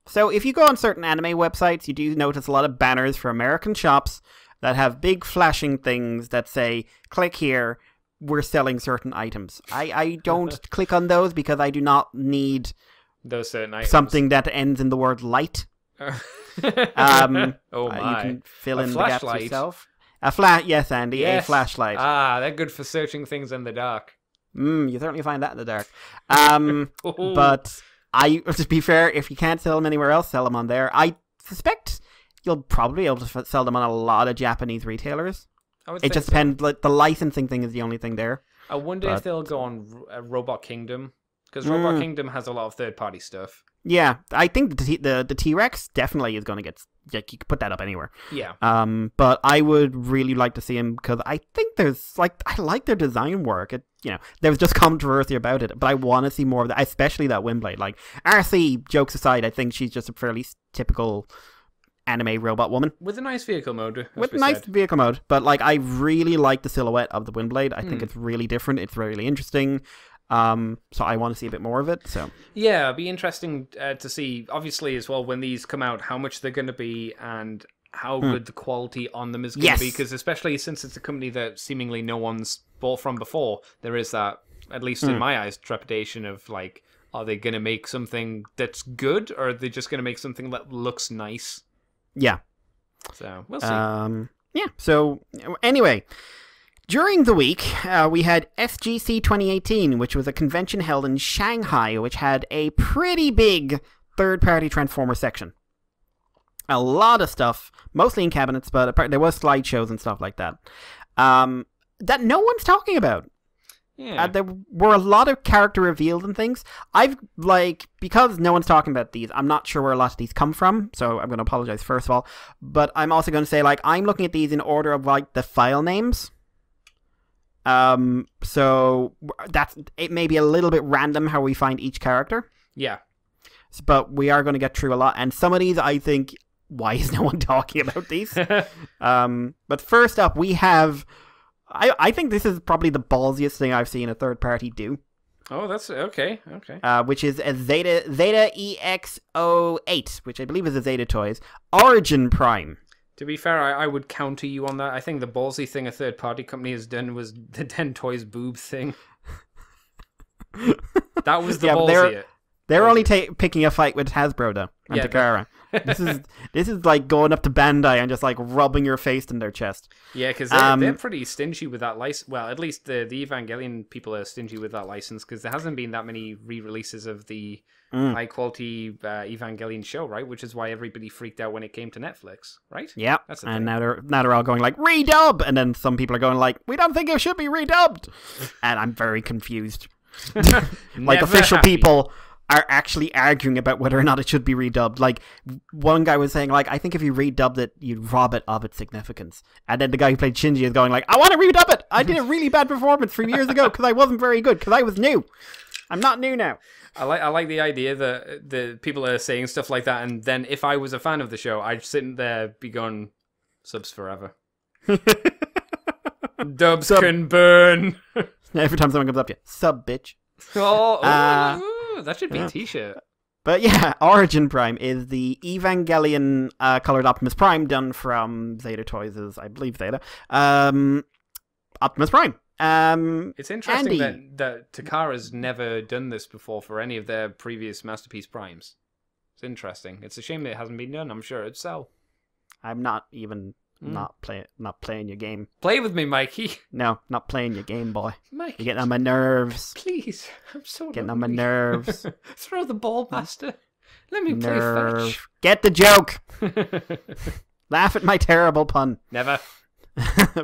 So if you go on certain anime websites, you do notice a lot of banners for American shops that have big flashing things that say, click here, we're selling certain items. I don't click on those because I do not need those certain items. Something that ends in the word light. Oh my! You can fill in the gaps flashlight. yourself. Yes, Andy, yes. A flashlight. They're good for searching things in the dark. You certainly find that in the dark. But to be fair, if you can't sell them anywhere else, sell them on there. I suspect you'll probably be able to sell them on a lot of Japanese retailers. It just depends. Like, the licensing thing is the only thing there. I wonder if they'll go on Robot Kingdom, because Robot Kingdom has a lot of third-party stuff. Yeah, I think the T-Rex definitely is going to get... you could put that up anywhere. Yeah. But I would really like to see him, because I think there's... I like their design work. There was just controversy about it, but I want to see more of that, especially that Windblade. RC, jokes aside, I think she's just a fairly typical anime robot woman. With a nice vehicle mode. With a nice vehicle mode. But, I really like the silhouette of the Windblade. I think it's really different. It's really interesting. So I want to see a bit more of it. So yeah, it'll be interesting to see, obviously, as well, when these come out, how much they're going to be and how good the quality on them is going to be. Because especially since it's a company that seemingly no one's bought from before, there is that, at least in my eyes, trepidation of are they going to make something that's good, or are they just going to make something that looks nice? Yeah. So we'll see. Yeah. So anyway. During the week, we had SGC 2018, which was a convention held in Shanghai, which had a pretty big third-party Transformer section. A lot of stuff, mostly in cabinets, but there was slideshows and stuff like that. That no one's talking about. Yeah. There were a lot of character reveals and things. Because no one's talking about these, I'm not sure where a lot of these come from, so I'm going to apologize first of all. But I'm also going to say, I'm looking at these in order of, the file names. So it may be a little bit random how we find each character. Yeah. But we are going to get through a lot, and some of these I think, why is no one talking about these? But first up we have, I think this is probably the ballsiest thing I've seen a third party do. Oh, that's okay. Which is a Zeta EX08, which I believe is a Zeta Toys Origin Prime. To be fair, I would counter you on that. I think the ballsy thing a third-party company has done was the 10 Toys boob thing. That was the ballsy. They're only picking a fight with Hasbro, though, and Takara. This is like going up to Bandai and just like rubbing your face in their chest. Yeah, because they're pretty stingy with that license. Well, at least the Evangelion people are stingy with that license because there hasn't been that many re-releases of the high quality Evangelion show, right? Which is why everybody freaked out when it came to Netflix, right? Yeah, that's the and thing. now they're all going like redub, and then some people are going like, we don't think it should be redubbed, and I'm very confused. Like official people are actually arguing about whether or not it should be redubbed. Like one guy was saying like, I think if you redubbed it, you'd rob it of its significance. And then the guy who played Shinji is going like, I want to redub it. I did a really bad performance 3 years ago because I wasn't very good because I was new. I'm not new now. I like the idea that the people are saying stuff like that, and then if I was a fan of the show, I'd sit there be going, subs forever. Dubs can burn. Every time someone comes up to you, sub bitch. That should be a t-shirt. But yeah, Origin Prime is the Evangelion colored Optimus Prime done from Zeta Toys' I believe Zeta. Optimus Prime. It's interesting Andy. that Takara's never done this before for any of their previous Masterpiece Primes. It's interesting. It's a shame that it hasn't been done. I'm sure it'd sell. I'm not even not playing your game. Play with me, Mikey. No, not playing your game, boy. Mikey, You're getting on my nerves. please. I'm so Getting on my lonely. nerves. Throw the ball, master. Let me play fetch. Get the joke. Laugh at my terrible pun. Never.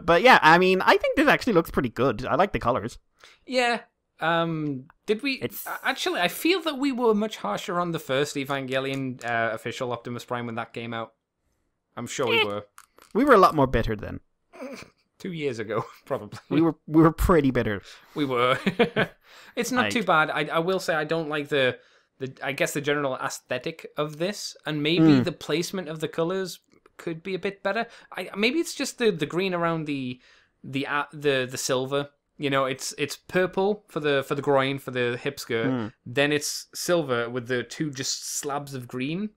But yeah, I mean, I think this actually looks pretty good. I like the colors. Yeah. Did we... Actually, I feel that we were much harsher on the first Evangelion official Optimus Prime when that came out. I'm sure we were. We were a lot more bitter then. 2 years ago, probably. We were pretty bitter. We were. It's not too bad. I will say I don't like the I guess the general aesthetic of this, and maybe the placement of the colors could be a bit better. Maybe it's just the green around the silver. You know, it's purple for the groin, for the hip skirt. Then it's silver with the two just slabs of green,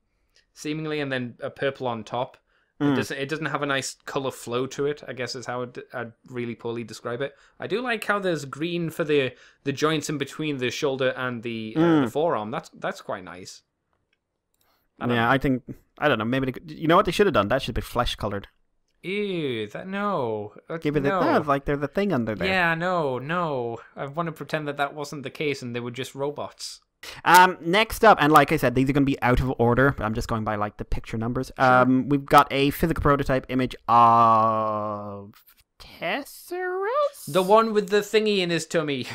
seemingly, and then a purple on top. It doesn't have a nice color flow to it, I guess is how I'd really poorly describe it. I do like how there's green for the joints in between the shoulder and the forearm. That's quite nice. I think, I don't know, maybe, you know what they should have done? That should be flesh colored. Ew, no. Give it like there's a thing under there. Yeah, no. I want to pretend that wasn't the case and they were just robots. Next up, and like I said, these are going to be out of order, but I'm just going by like the picture numbers. Sure. We've got a physical prototype image of Tesserus? The one with the thingy in his tummy.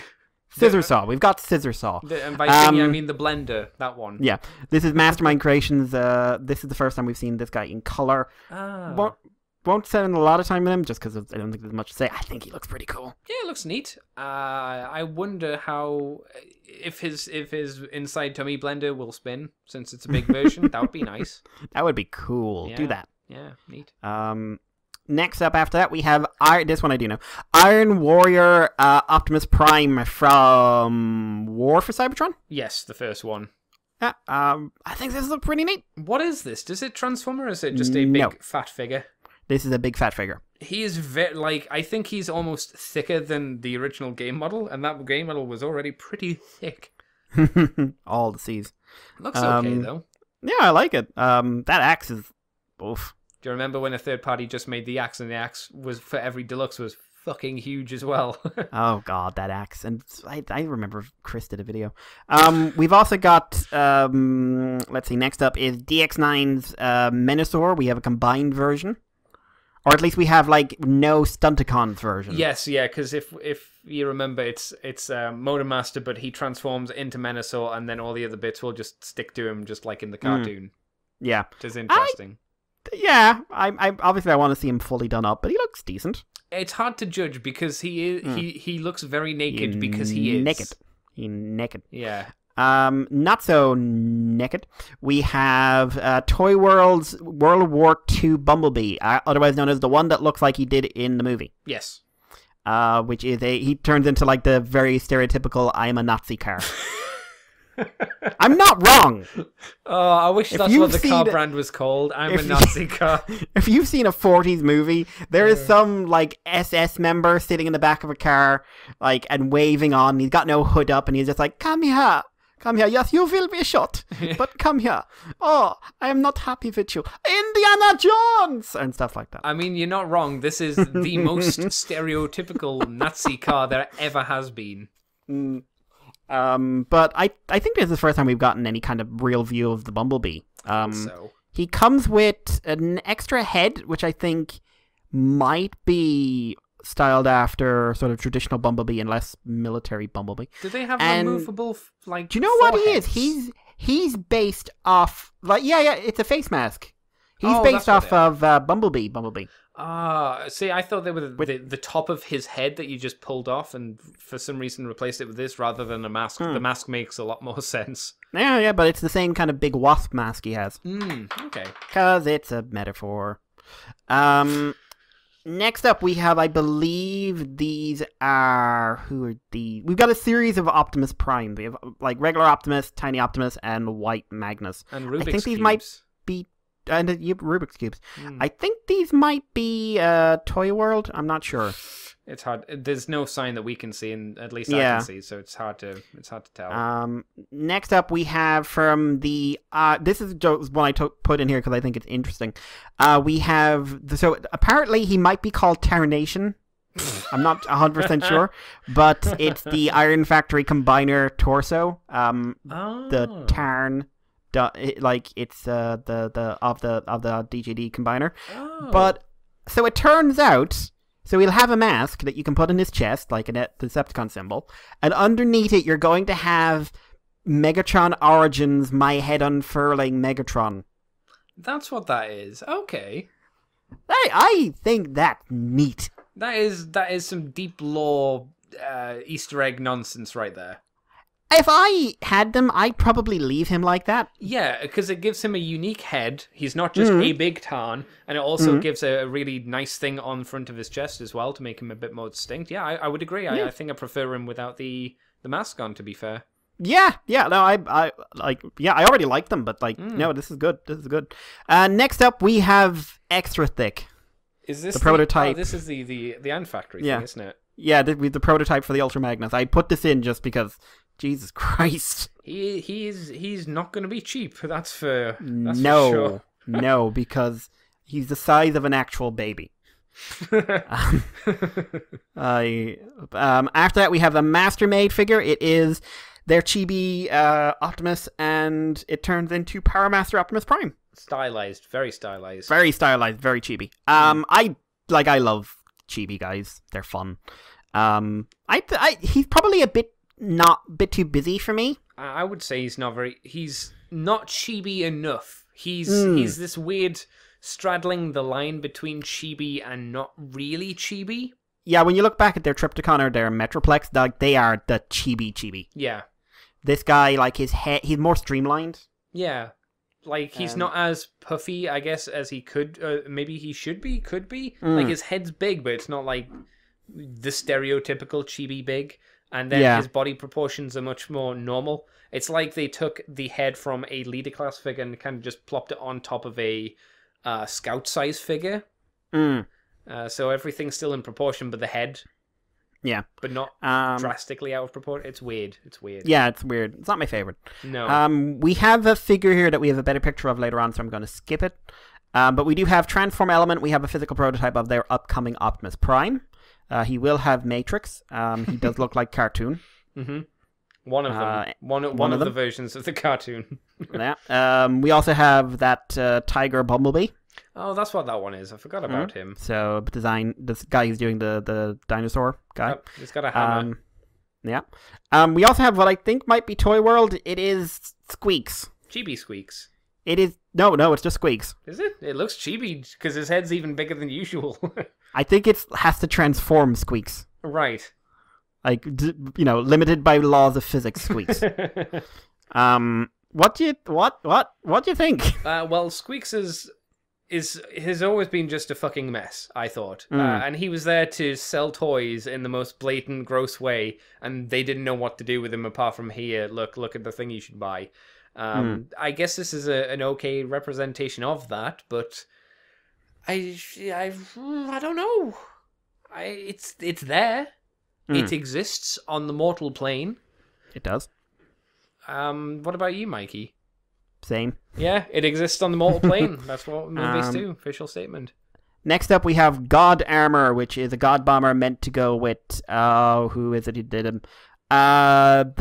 Scissor Saw. We've got Scissor Saw. And by thingy, I mean the blender. That one. Yeah. This is Mastermind Creations. This is the first time we've seen this guy in color. Won't spend a lot of time with him just because I don't think there's much to say. I think he looks pretty cool. Yeah, it looks neat. I wonder how if his inside tummy blender will spin since it's a big version. That would be nice. That would be cool. Yeah. Do that. Yeah, neat. Next up after that we have this one I do know. Iron Warrior Optimus Prime from War for Cybertron. Yes, the first one. Yeah, I think this looks pretty neat. What is this? Does it transform or is it just a big fat figure? This is a big fat figure. He is I think he's almost thicker than the original game model, and that game model was already pretty thick. All the C's. Looks okay, though. Yeah, I like it. That axe is... Oof. Do you remember when a third party just made the axe, and the axe was, for every deluxe, was fucking huge as well? Oh, God, that axe. And I remember Chris did a video. We've also got... let's see, next up is DX9's Menasor. We have a combined version. Or at least we have, like, no Stunticons version. Yes, yeah, because if you remember, it's Motormaster, but he transforms into Menasor, and then all the other bits will just stick to him, just like in the cartoon. Yeah. Which is interesting. I obviously I want to see him fully done up, but he looks decent. It's hard to judge, because he looks very naked, because he is. He's naked. Yeah. Not so naked. We have Toy World's World War II Bumblebee, otherwise known as the one that looks like he did in the movie. Yes. Which is he turns into like the very stereotypical "I'm a Nazi" car. I'm not wrong. Oh, I wish that's what the car brand was called. I'm a Nazi car. If you've seen a 40s movie, there is some like SS member sitting in the back of a car, like, and waving on. He's got no hood up, and he's just like, "Come here, Come here. Yes, you will be shot. But come here. Oh, I am not happy with you. Indiana Jones! And stuff like that. I mean, you're not wrong. This is the most stereotypical Nazi car there ever has been. But I think this is the first time we've gotten any kind of real view of the Bumblebee. So He comes with an extra head, which I think might be styled after sort of traditional Bumblebee and less military Bumblebee. do they have And removable like? do you know what he is? foreheads? He's based off it's a face mask. He's Oh, based that's what off they are. of Bumblebee. See, I thought they were the top of his head that you just pulled off, and for some reason replaced it with this rather than a mask. The mask makes a lot more sense. Yeah, but it's the same kind of big wasp mask he has. Okay. Because it's a metaphor. Next up, we have, I believe, these are... Who are these? We've got a series of Optimus Prime. We have, like, regular Optimus, Tiny Optimus, and White Magnus. And Rubik's I think these cubes. might be... And Rubik's Cubes. I think these might be Toy World. I'm not sure. It's hard. There's no sign that we can see, and at least I Yeah. can see, so it's hard to tell. Next up, we have from the... this is just one I put in here because I think it's interesting. We have... So, apparently he might be called Tarnation. I'm not 100% sure. But it's the Iron Factory Combiner torso. The Tarn... Like, it's the of the DJD Combiner. But, so it turns out... So he'll have a mask that you can put in his chest, like a Decepticon symbol, and underneath it you're going to have Megatron Origins My Head Unfurling Megatron. That's what that is. Okay. I think that's neat. That is some deep lore Easter egg nonsense right there. If I had them, I'd probably leave him like that. Yeah, because it gives him a unique head. He's not just a big Tarn, and it also gives a really nice thing on front of his chest as well to make him a bit more distinct. Yeah, I would agree. I think I prefer him without the mask on, to be fair. Yeah, no, I already like them, but no, this is good. Next up, we have Extra Thick. Is this the prototype? This is the Ant Factory thing, isn't it? Yeah, the prototype for the Ultra Magnus. I put this in just because, Jesus Christ. He's not going to be cheap. That's for sure. No, because he's the size of an actual baby. After that, we have the Mastermade figure. It is their chibi Optimus, and it turns into Power Master Optimus Prime. Stylized, very stylized. Very stylized, very chibi. I love chibi guys. They're fun. He's probably a bit too busy for me. I would say he's not chibi enough. He's this weird straddling the line between chibi and not really chibi. Yeah, when you look back at their Triptychon or their Metroplex, they are the chibi. Yeah. This guy, like, his head, he's more streamlined. Yeah. Like, he's not as puffy, I guess, as he could. Maybe he could be. Like, his head's big, but it's not like the stereotypical chibi big. And then his body proportions are much more normal. It's like they took the head from a leader class figure and kind of just plopped it on top of a scout size figure. So everything's still in proportion, but the head, but not drastically out of proportion. It's weird. Yeah, it's weird. It's not my favorite. No. We have a figure here that we have a better picture of later on, so I'm going to skip it. But we do have Transform Element. We have a physical prototype of their upcoming Optimus Prime. He will have Matrix. He does look like cartoon. Mm-hmm. One of them. One of the versions of the cartoon. Yeah. We also have that Tiger Bumblebee. Oh, that's what that one is. I forgot about him. So, this guy who's doing the dinosaur guy. Yep, he's got a hammer. Yeah. We also have what I think might be Toy World. It is Squeaks. Chibi Squeaks. It is... No, it's just Squeaks. Is it? It looks chibi because his head's even bigger than usual. I think it has to transform Squeaks. Right. Like, limited by laws of physics, Squeaks. What do you think? Well, Squeaks has always been just a fucking mess, I thought. And he was there to sell toys in the most blatant, gross way, and they didn't know what to do with him apart from, here, look at the thing you should buy. I guess this is an okay representation of that, but I don't know. It's there. It exists on the mortal plane. It does. What about you, Mikey? Same. Yeah, it exists on the mortal plane. That's what Moonbase 2, official statement. Next up, we have God Armor, which is a God Bomber meant to go with... who is it who did him? The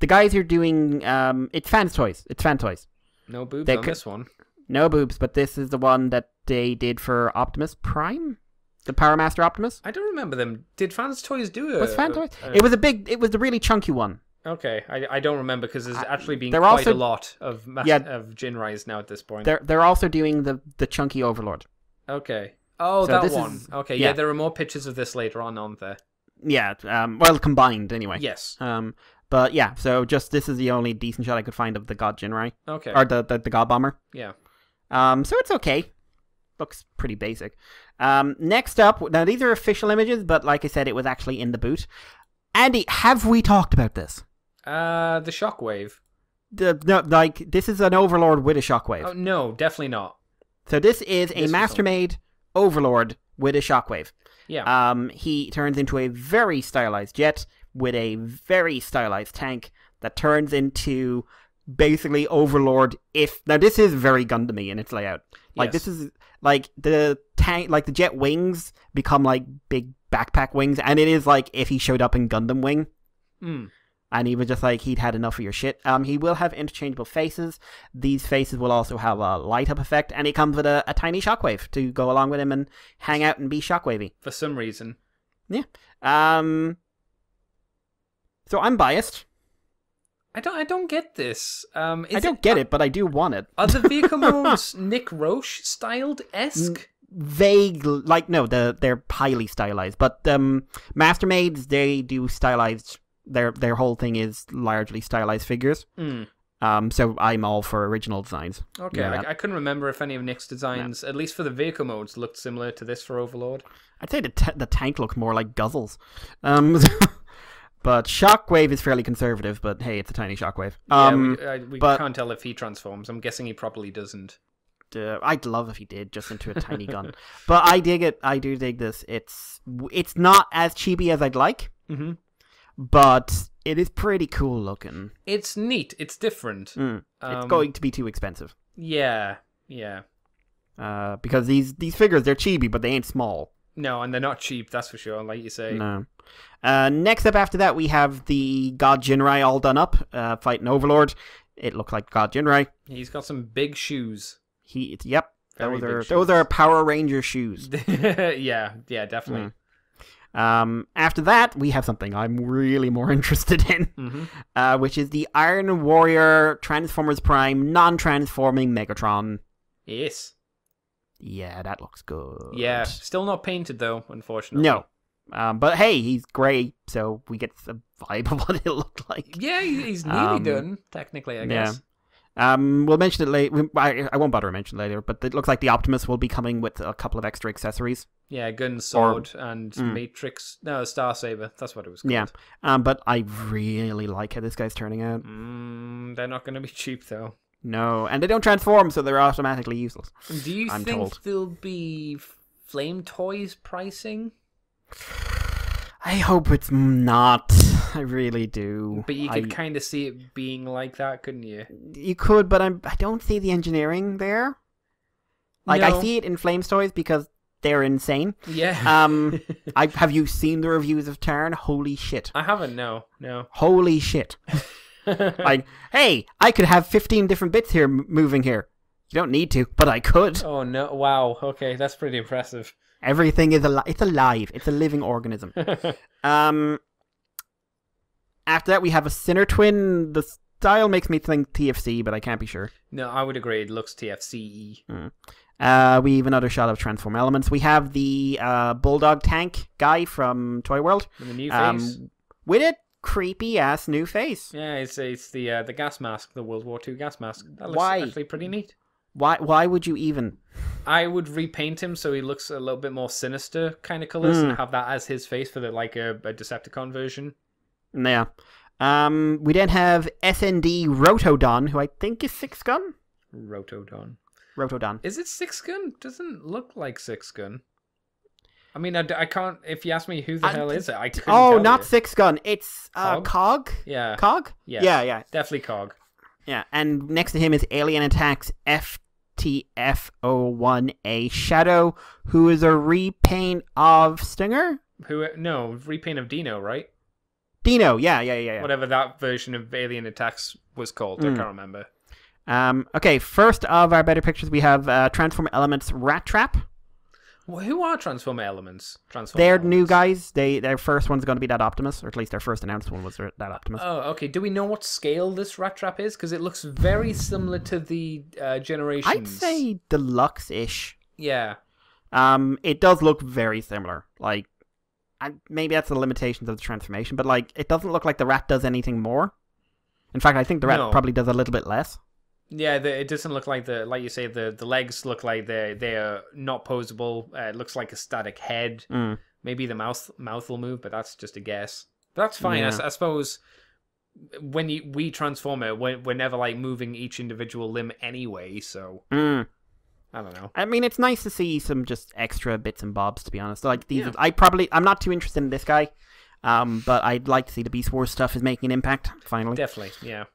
guys who are doing... it's Fans Toys. It's Fan Toys. No boobs on this one. No boobs, but this is the one that they did for Optimus Prime? The Power Master Optimus? I don't remember them. Did Fans Toys do it? Was Fan Toys? It was the really chunky one. Okay, I don't remember because there's actually been they're quite also- a lot of Jinrais now at this point. They're also doing the chunky Overlord. Okay. Oh, So that this one. is- Okay, yeah. yeah, there are more pictures of this later on, aren't there? Yeah, well, combined anyway. Yes. But yeah, so just this is the only decent shot I could find of the God Jinrai. Okay. Or the God Bomber. Yeah. So it's okay. Looks pretty basic. Next up, now these are official images, but like I said, it was actually in the boot. Andy, have we talked about this? The Shockwave. No, like, this is an Overlord with a Shockwave. Oh, no, definitely not. So this is a This was Master-made Overlord with a Shockwave. Yeah. He turns into a very stylized jet with a very stylized tank that turns into basically Overlord. Now this is very Gundam-y in its layout. Like, Yes. this is like the tank, like the jet wings become like big backpack wings, and it is like if he showed up in Gundam Wing. And he was just like, he'd had enough of your shit. He will have interchangeable faces. These faces will also have a light-up effect, and he comes with a tiny Shockwave to go along with him and hang out and be Shockwavy. For some reason. Yeah. So I'm biased. I don't get this. I don't get it, but I do want it. Are the vehicle modes Nick Roche styled-esque? Vague, like, no, they're highly stylized. But Mastermaids, they do stylized... Their whole thing is largely stylized figures. So I'm all for original designs. Okay, Yeah, I couldn't remember if any of Nick's designs, at least for the vehicle modes, looked similar to this for Overlord. I'd say the tank looks more like Guzzles. But Shockwave is fairly conservative, but hey, it's a tiny Shockwave. We but- can't tell if he transforms. I'm guessing he probably doesn't. I'd love if he did, just into a tiny gun. But I dig it. I do dig this. It's not as chibi as I'd like. Mm-hmm. But it is pretty cool looking. It's neat. It's different. It's going to be too expensive. Yeah. Because these figures, they're chibi, but they ain't small. No, and they're not cheap, that's for sure, like you say. No. Next up after that, we have the God Jinrai all done up, fighting Overlord. It looks like God Jinrai. He's got some big shoes. Yep. Very big shoes. Those are Power Ranger shoes. yeah, definitely. After that, we have something I'm really more interested in, which is the Iron Warrior Transformers Prime non-transforming Megatron. Yes. Yeah, that looks good. Yeah, still not painted though, unfortunately. No. But hey, he's grey, so we get the vibe of what it'll look like. Yeah, he's nearly done, technically, I guess. We'll mention it later. I won't bother to mention it later, but it looks like the Optimus will be coming with a couple of extra accessories. Yeah, gun, sword, and Matrix. No, Star Saber. That's what it was called. Yeah. But I really like how this guy's turning out. They're not going to be cheap, though. No, and they don't transform, so they're automatically useless. Do you I'm think told. there'll be Flame Toys pricing? I hope it's not. I really do. But you could kind of see it being like that, couldn't you? You could, but I don't see the engineering there. Like, No. I see it in Flames Toys because they're insane. Yeah. Have you seen the reviews of Tarn? Holy shit. I haven't, no. Holy shit. Like, hey, I could have 15 different bits here moving here. You don't need to, but I could. Oh, no. Wow. Okay, that's pretty impressive. Everything is alive. It's alive. It's a living organism. After that, we have a Sinner Twin. The style makes me think TFC, but I can't be sure. No, I would agree. It looks TFCE. We have another shot of Transform Elements. We have the Bulldog Tank guy from Toy World. With a new face. With a creepy ass new face. Yeah, it's the gas mask, the World War II gas mask. That looks Why? actually pretty neat. Why would you even? I would repaint him so he looks a little bit more sinister kind of colours and have that as his face for a Decepticon version. Yeah. We then have SND Rotodon, who I think is Six Gun. Rotodon. Rotodon. Is it Six Gun? Doesn't look like Six Gun. I mean, I can't. If you ask me who the hell is it, I couldn't Oh, tell not you. Six Gun. It's Cog? Cog? Yeah. Cog? Yes. Yeah. Definitely Cog. Yeah, and next to him is Alien Attacks FTF01A Shadow, who is a repaint of Stinger? No, repaint of Dino, right? Dino, yeah. Whatever that version of Alien Attacks was called, I can't remember. Okay, first of our better pictures, we have Transformer Elements Rat Trap. Well, who are Transformer Elements? They're new guys. Their first one's going to be that Optimus, or at least their first announced one was that Optimus. Oh, okay. Do we know what scale this Rat Trap is? Because it looks very similar to the Generations. I'd say deluxe-ish. Yeah. It does look very similar. Like, maybe that's the limitations of the transformation, but like, it doesn't look like the rat does anything more. In fact, I think the rat probably does a little bit less. Yeah, it doesn't look like like you say, the legs look like they're not posable. It looks like a static head. Maybe the mouth will move, but that's just a guess. But that's fine. Yeah. I suppose when we transform it, we're never like moving each individual limb anyway. So I don't know. I mean, it's nice to see some just extra bits and bobs. To be honest, like these, I'm not too interested in this guy. But I'd like to see the Beast Wars stuff is making an impact finally. Definitely, yeah.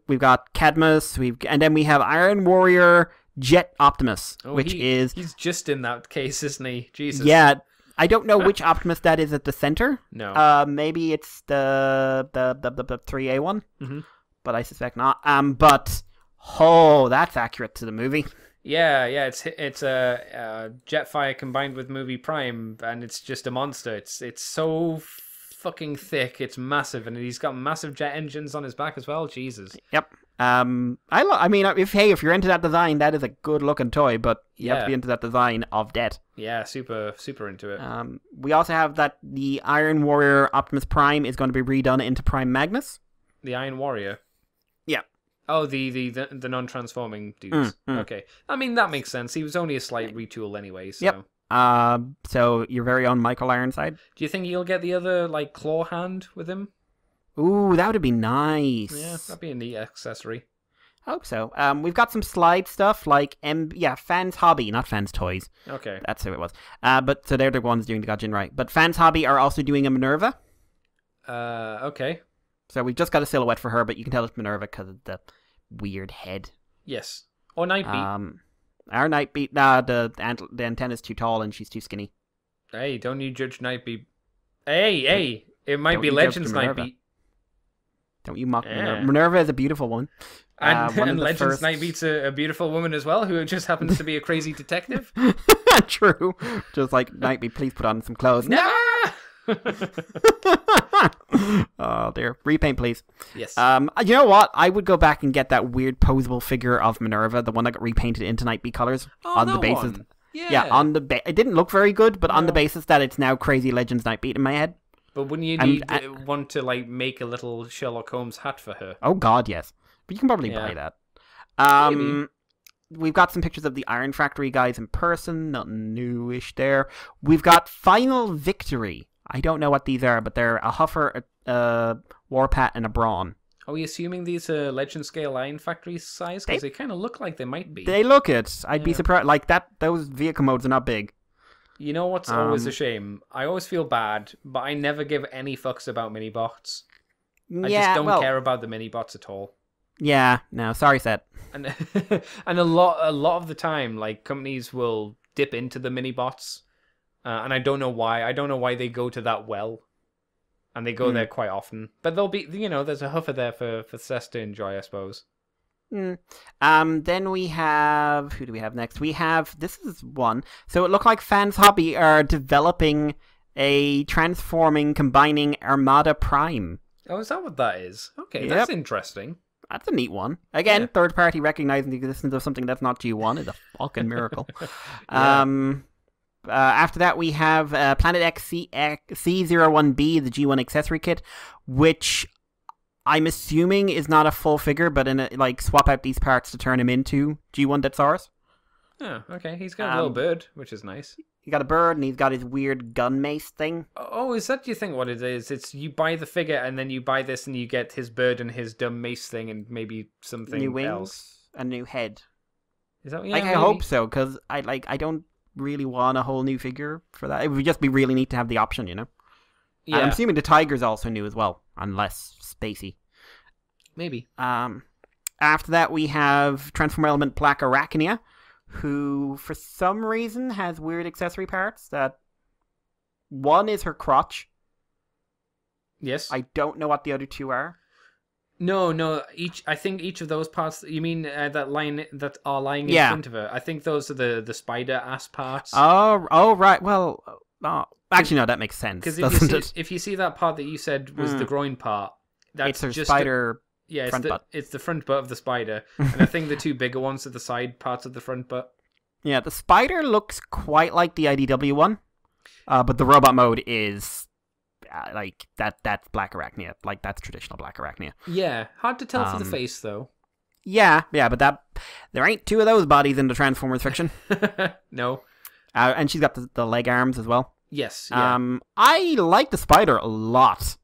We've got Cadmus, and then we have Iron Warrior Jet Optimus, he's just in that case, isn't he? Jesus. Yeah, I don't know which Optimus that is at the center. No. Maybe it's the 3A one, but I suspect not. But that's accurate to the movie. Yeah, it's a Jetfire combined with Movie Prime, and it's just a monster. It's so fucking thick, it's massive, and he's got massive jet engines on his back as well. Jesus. Yep. I mean, if you're into that design, that is a good looking toy, but you have to be into that design of Det. Yeah, super into it. We also have that the Iron Warrior Optimus Prime is going to be redone into Prime Magnus. The Iron Warrior. Yeah. Oh, the non-transforming dudes. Okay. I mean, that makes sense. He was only a slight retool anyway, so. Yep. So your very own Michael Ironside. Do you think he'll get the other, like, claw hand with him? Ooh, that would be nice. Yeah, that'd be a neat accessory. Hope so. We've got some slide stuff like Fans Hobby, not Fans Toys. Okay. That's who it was. But so they're the ones doing the Gaijin right. But Fans Hobby are also doing a Minerva. Okay. So we've just got a silhouette for her, but you can tell it's Minerva because of the weird head. Yes. Or Nightbeat. Our Nightbeat, the antenna's too tall and she's too skinny. Hey, don't you judge Nightbeat. Hey, it might be Legends Nightbeat. Don't you mock Minerva. Minerva is a beautiful one. And Legends Nightbeat's a beautiful woman as well, who just happens to be a crazy detective. True. Just like, Nightbeat, please put on some clothes. No! Oh dear. Repaint, please. Yes. You know what? I would go back and get that weird posable figure of Minerva, the one that got repainted into Nightbeat colors. On the basis. One. Yeah. On the it didn't look very good, but on the basis that it's now Crazy Legends Nightbeat in my head. But wouldn't you need one to like make a little Sherlock Holmes hat for her? Oh God, yes. But you can probably buy that. Maybe. We've got some pictures of the Iron Factory guys in person. Nothing newish there. We've got Final Victory. I don't know what these are, but they're a Huffer, a Warpat, and a Brawn. Are we assuming these are Legend Scale Iron Factory size? Because they kind of look like they might be. They look it. I'd be surprised. Like that, those vehicle modes are not big. You know what's always a shame? I always feel bad, but I never give any fucks about mini-bots. I just don't care about the mini-bots at all. Yeah, no, sorry, Seth. And and a lot of the time, like, companies will dip into the mini-bots, and I don't know why. I don't know why they go to that well, and they go there quite often. But there'll be, there's a huffer there for Seth to enjoy, I suppose. Then we have, who do we have next? We have, this is one. So it looked like Fans Hobby are developing a transforming, combining Armada Prime. Oh, is that what that is? Okay, that's interesting. That's a neat one. Again, third party recognizing the existence of something that's not G1 is a fucking miracle. After that, we have Planet X C01B, the G1 accessory kit, which I'm assuming is not a full figure, but swap out these parts to turn him into G1 Detsaurus. Oh, okay. He's got a little bird, which is nice. He got a bird, and he's got his weird gun mace thing. Oh, is that, do you think, what it is? It's you buy the figure, and then you buy this, and you get his bird and his dumb mace thing, and maybe something new wings, else. a new head. Is that? Yeah, I hope so, because I don't. really want a whole new figure for that. It would just be really neat to have the option, you know? Yeah, And I'm assuming the tiger's also new as well, unless spacey. maybe. After that, we have Transformer Element Black Arachnia, who, for some reason, has weird accessory parts. That one is her crotch. Yes. I don't know what the other two are. No. I think each of those parts. You mean that are lying in front of her? I think those are the spider ass parts. Oh, right. Well, actually, no, that makes sense. Because if you see that part that you said was the groin part, that's it's her just spider. It's the front butt of the spider, and I think the two bigger ones are the side parts of the front butt. Yeah, the spider looks quite like the IDW one, but the robot mode is like that. That's Black Arachnia, like that's traditional Black Arachnia. Yeah, hard to tell for the face though. Yeah, but there ain't two of those bodies in the Transformers fiction. No, and she's got the leg arms as well. Yes. Yeah. I like the spider a lot.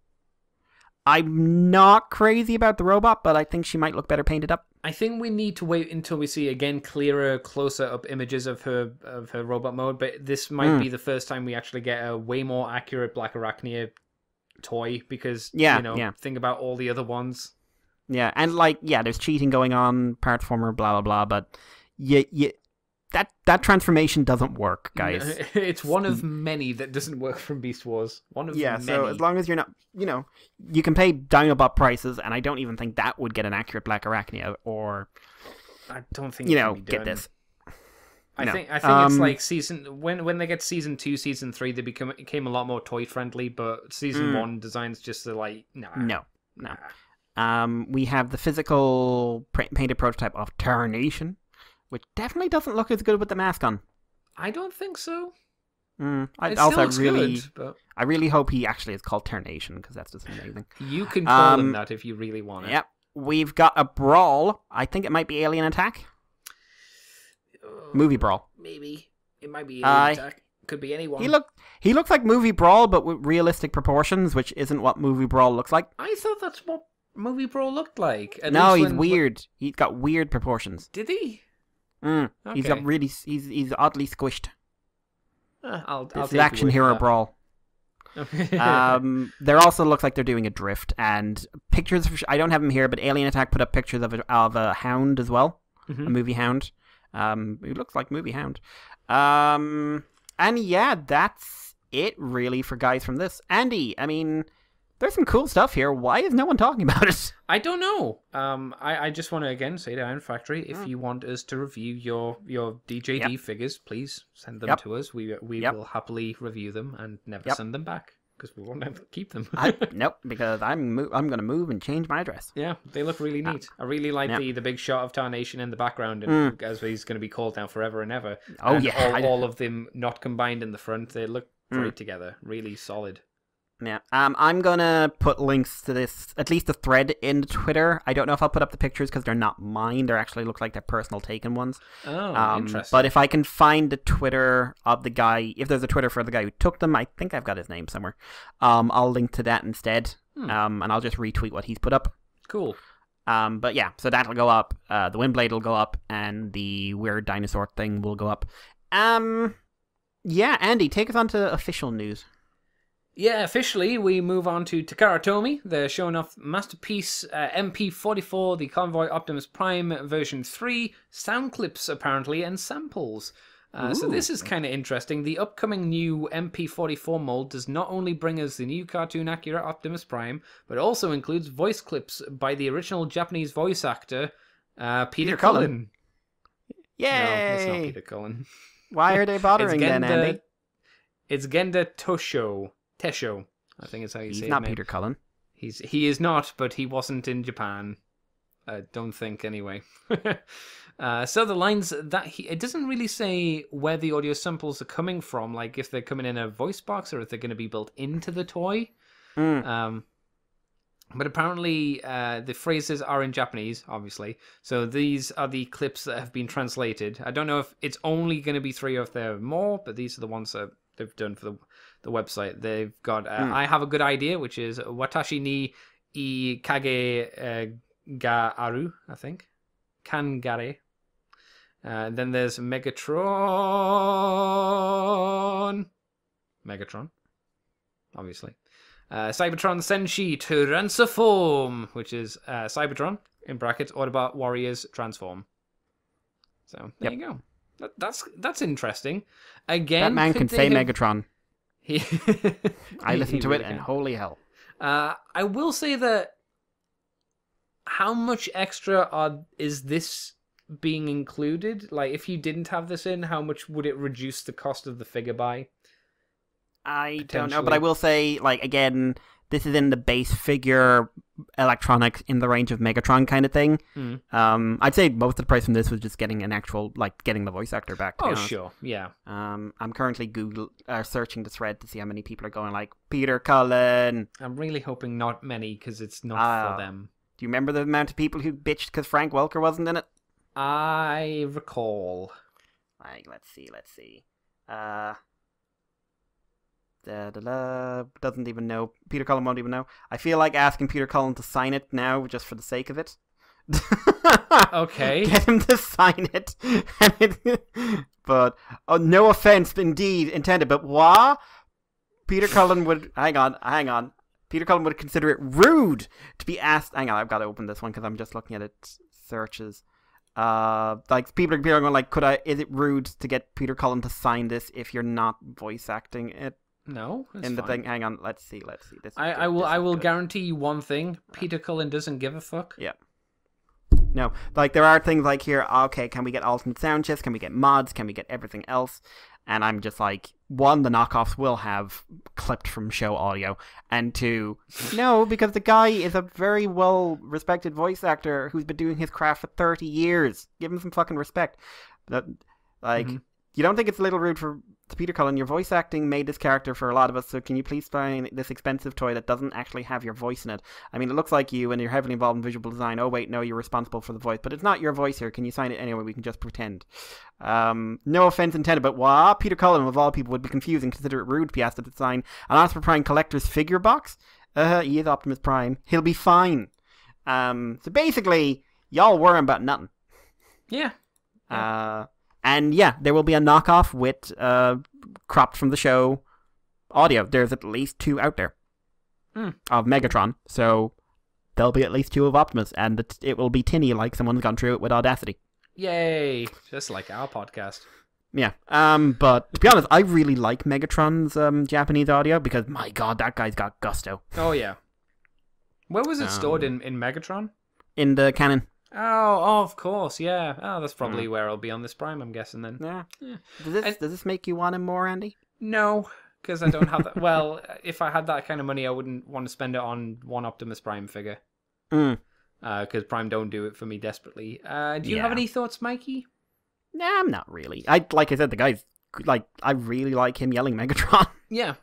I'm not crazy about the robot, but I think she might look better painted up. I think we need to wait until we see again clearer, closer up images of her robot mode. But this might be the first time we actually get a way more accurate Black Arachnia toy because think about all the other ones. Yeah, and there's cheating going on, parts former, blah blah blah. But that transformation doesn't work, guys. It's one of many that doesn't work from Beast Wars. One of many. So as long as you're not, you can pay Dinobot prices, and I don't even think that would get an accurate Black Arachnia, or I don't think it can be get done. this. I think it's like season when they get season 2, season 3, they became a lot more toy friendly, but season 1 designs just are like no. We have the physical painted prototype of Tarnation, which definitely doesn't look as good with the mask on. I don't think so. I really hope he actually is called Tarnation, because that's just amazing. You can call him that if you really want it. Yep. We've got a Brawl. I think it might be Alien Attack. Movie Brawl. Maybe. It might be Alien Attack. Could be anyone. He looks like Movie Brawl, but with realistic proportions, which isn't what Movie Brawl looks like. I thought that's what Movie Brawl looked like. No, he's weird. He's got weird proportions. Did he? Okay. He's got really. He's oddly squished. I'll this take is Action Hero Brawl. There also looks like they're doing a drift, and pictures. I don't have them here, but Alien Attack put up pictures of a hound as well, a movie hound. It looks like movie hound. And yeah, that's it really for guys from this. Andy, I mean, there's some cool stuff here. Why is no one talking about it? I don't know. I just want to again say to Iron Factory, if you want us to review your DJD figures, please send them to us. We will happily review them and never send them back because we won't have to keep them. Nope, because I'm going to move and change my address. Yeah, they look really neat. I really like the big shot of Tarnation in the background, and as he's going to be called now forever and ever. Oh and yeah, all of them not combined in the front. They look great together. Really solid. Yeah, I'm gonna put links to this, at least a thread in Twitter. I don't know if I'll put up the pictures because they're not mine. They actually look like they're personal taken ones. Oh, interesting. But if I can find the Twitter of the guy, if there's a Twitter for the guy who took them, I think I've got his name somewhere. I'll link to that instead, and I'll just retweet what he's put up. Cool. But yeah, so that'll go up. The Windblade will go up, and the weird dinosaur thing will go up. Yeah, Andy, take us on to official news. Yeah, officially, we move on to Takara Tomy. They're showing off Masterpiece MP44, the Convoy Optimus Prime version 3, sound clips, apparently, and samples. So this is kind of interesting. The upcoming new MP44 mold does not only bring us the new cartoon-accurate Optimus Prime, but also includes voice clips by the original Japanese voice actor, Peter Cullen. Yay! No, it's not Peter Cullen. Why are they bothering then, Andy? It's Genda Tesho, I think is how you say it. He's not Peter Cullen. He is not, but he wasn't in Japan. I don't think, anyway. So the lines that it doesn't really say where the audio samples are coming from, like if they're coming in a voice box or if they're going to be built into the toy. But apparently the phrases are in Japanese, obviously. So these are the clips that have been translated. I don't know if it's only going to be 3 or if there are more, but these are the ones that they've done for the website. They've got I Have a Good Idea, which is Watashi ni I Kage ga aru, I think. Kangare. Then there's Megatron, obviously. Cybertron Senshi Transform, which is Cybertron in brackets Autobot Warriors Transform. So there you go. That's interesting. Again, that man can say have... Megatron. I listened to really it, and can. holy hell! I will say that how much extra is this being included? Like, if you didn't have this in, how much would it reduce the cost of the figure by? I don't know, but I will say, like, again, this is in the base figure electronics in the range of Megatron kind of thing. I'd say most of the price from this was just getting an actual, like, getting the voice actor back. Oh, sure, yeah. I'm currently searching the thread to see how many people are going, like, Peter Cullen. I'm really hoping not many, because it's not for them. Do you remember the amount of people who bitched because Frank Welker wasn't in it? I recall. Like, let's see. Doesn't even know. Peter Cullen won't even know. I feel like asking Peter Cullen to sign it now just for the sake of it. Okay. Get him to sign it. But, no offense indeed intended, but what? Peter Cullen would... Hang on. Peter Cullen would consider it rude to be asked... Hang on, I've got to open this one because I'm just looking at its searches. Like, people are going like, is it rude to get Peter Cullen to sign this if you're not voice acting it? No, in the fine. thing. Hang on, let's see. This I will guarantee you one thing: Peter Cullen doesn't give a fuck. Yeah. No, like there are things like here. Okay, can we get alternate sound chips? Can we get mods? Can we get everything else? And I'm just like, one, the knockoffs will have clipped from show audio, and two, no, because the guy is a very well respected voice actor who's been doing his craft for 30 years. Give him some fucking respect. You don't think it's a little rude to Peter Cullen? Your voice acting made this character for a lot of us, so can you please find this expensive toy that doesn't actually have your voice in it? I mean, it looks like you and you're heavily involved in visual design. Oh, wait, no, you're responsible for the voice, but it's not your voice here. Can you sign it anyway? We can just pretend. No offense intended, but what? Peter Cullen, of all people, would be confusing. Consider it rude to be asked to sign an Optimus Prime collector's figure box? He is Optimus Prime. He'll be fine. So basically, y'all worrying about nothing. Yeah. And yeah, there will be a knockoff with cropped from the show audio. There's at least 2 out there of Megatron, so there'll be at least 2 of Optimus, and it will be tinny like someone's gone through it with Audacity. Yay! Just like our podcast. Yeah. But to be honest, I really like Megatron's Japanese audio because my god, that guy's got gusto. Oh yeah. Where was it stored in Megatron? In the canon. Oh, of course, yeah. Oh, that's probably where I'll be on this Prime, I'm guessing then. Yeah. Does this make you want him more, Andy? No, because I don't have that. Well, if I had that kind of money, I wouldn't want to spend it on one Optimus Prime figure. Because Prime don't do it for me desperately. Do you have any thoughts, Mikey? Nah, I'm not really. Like I said, the guy's like, I really like him yelling Megatron. Yeah,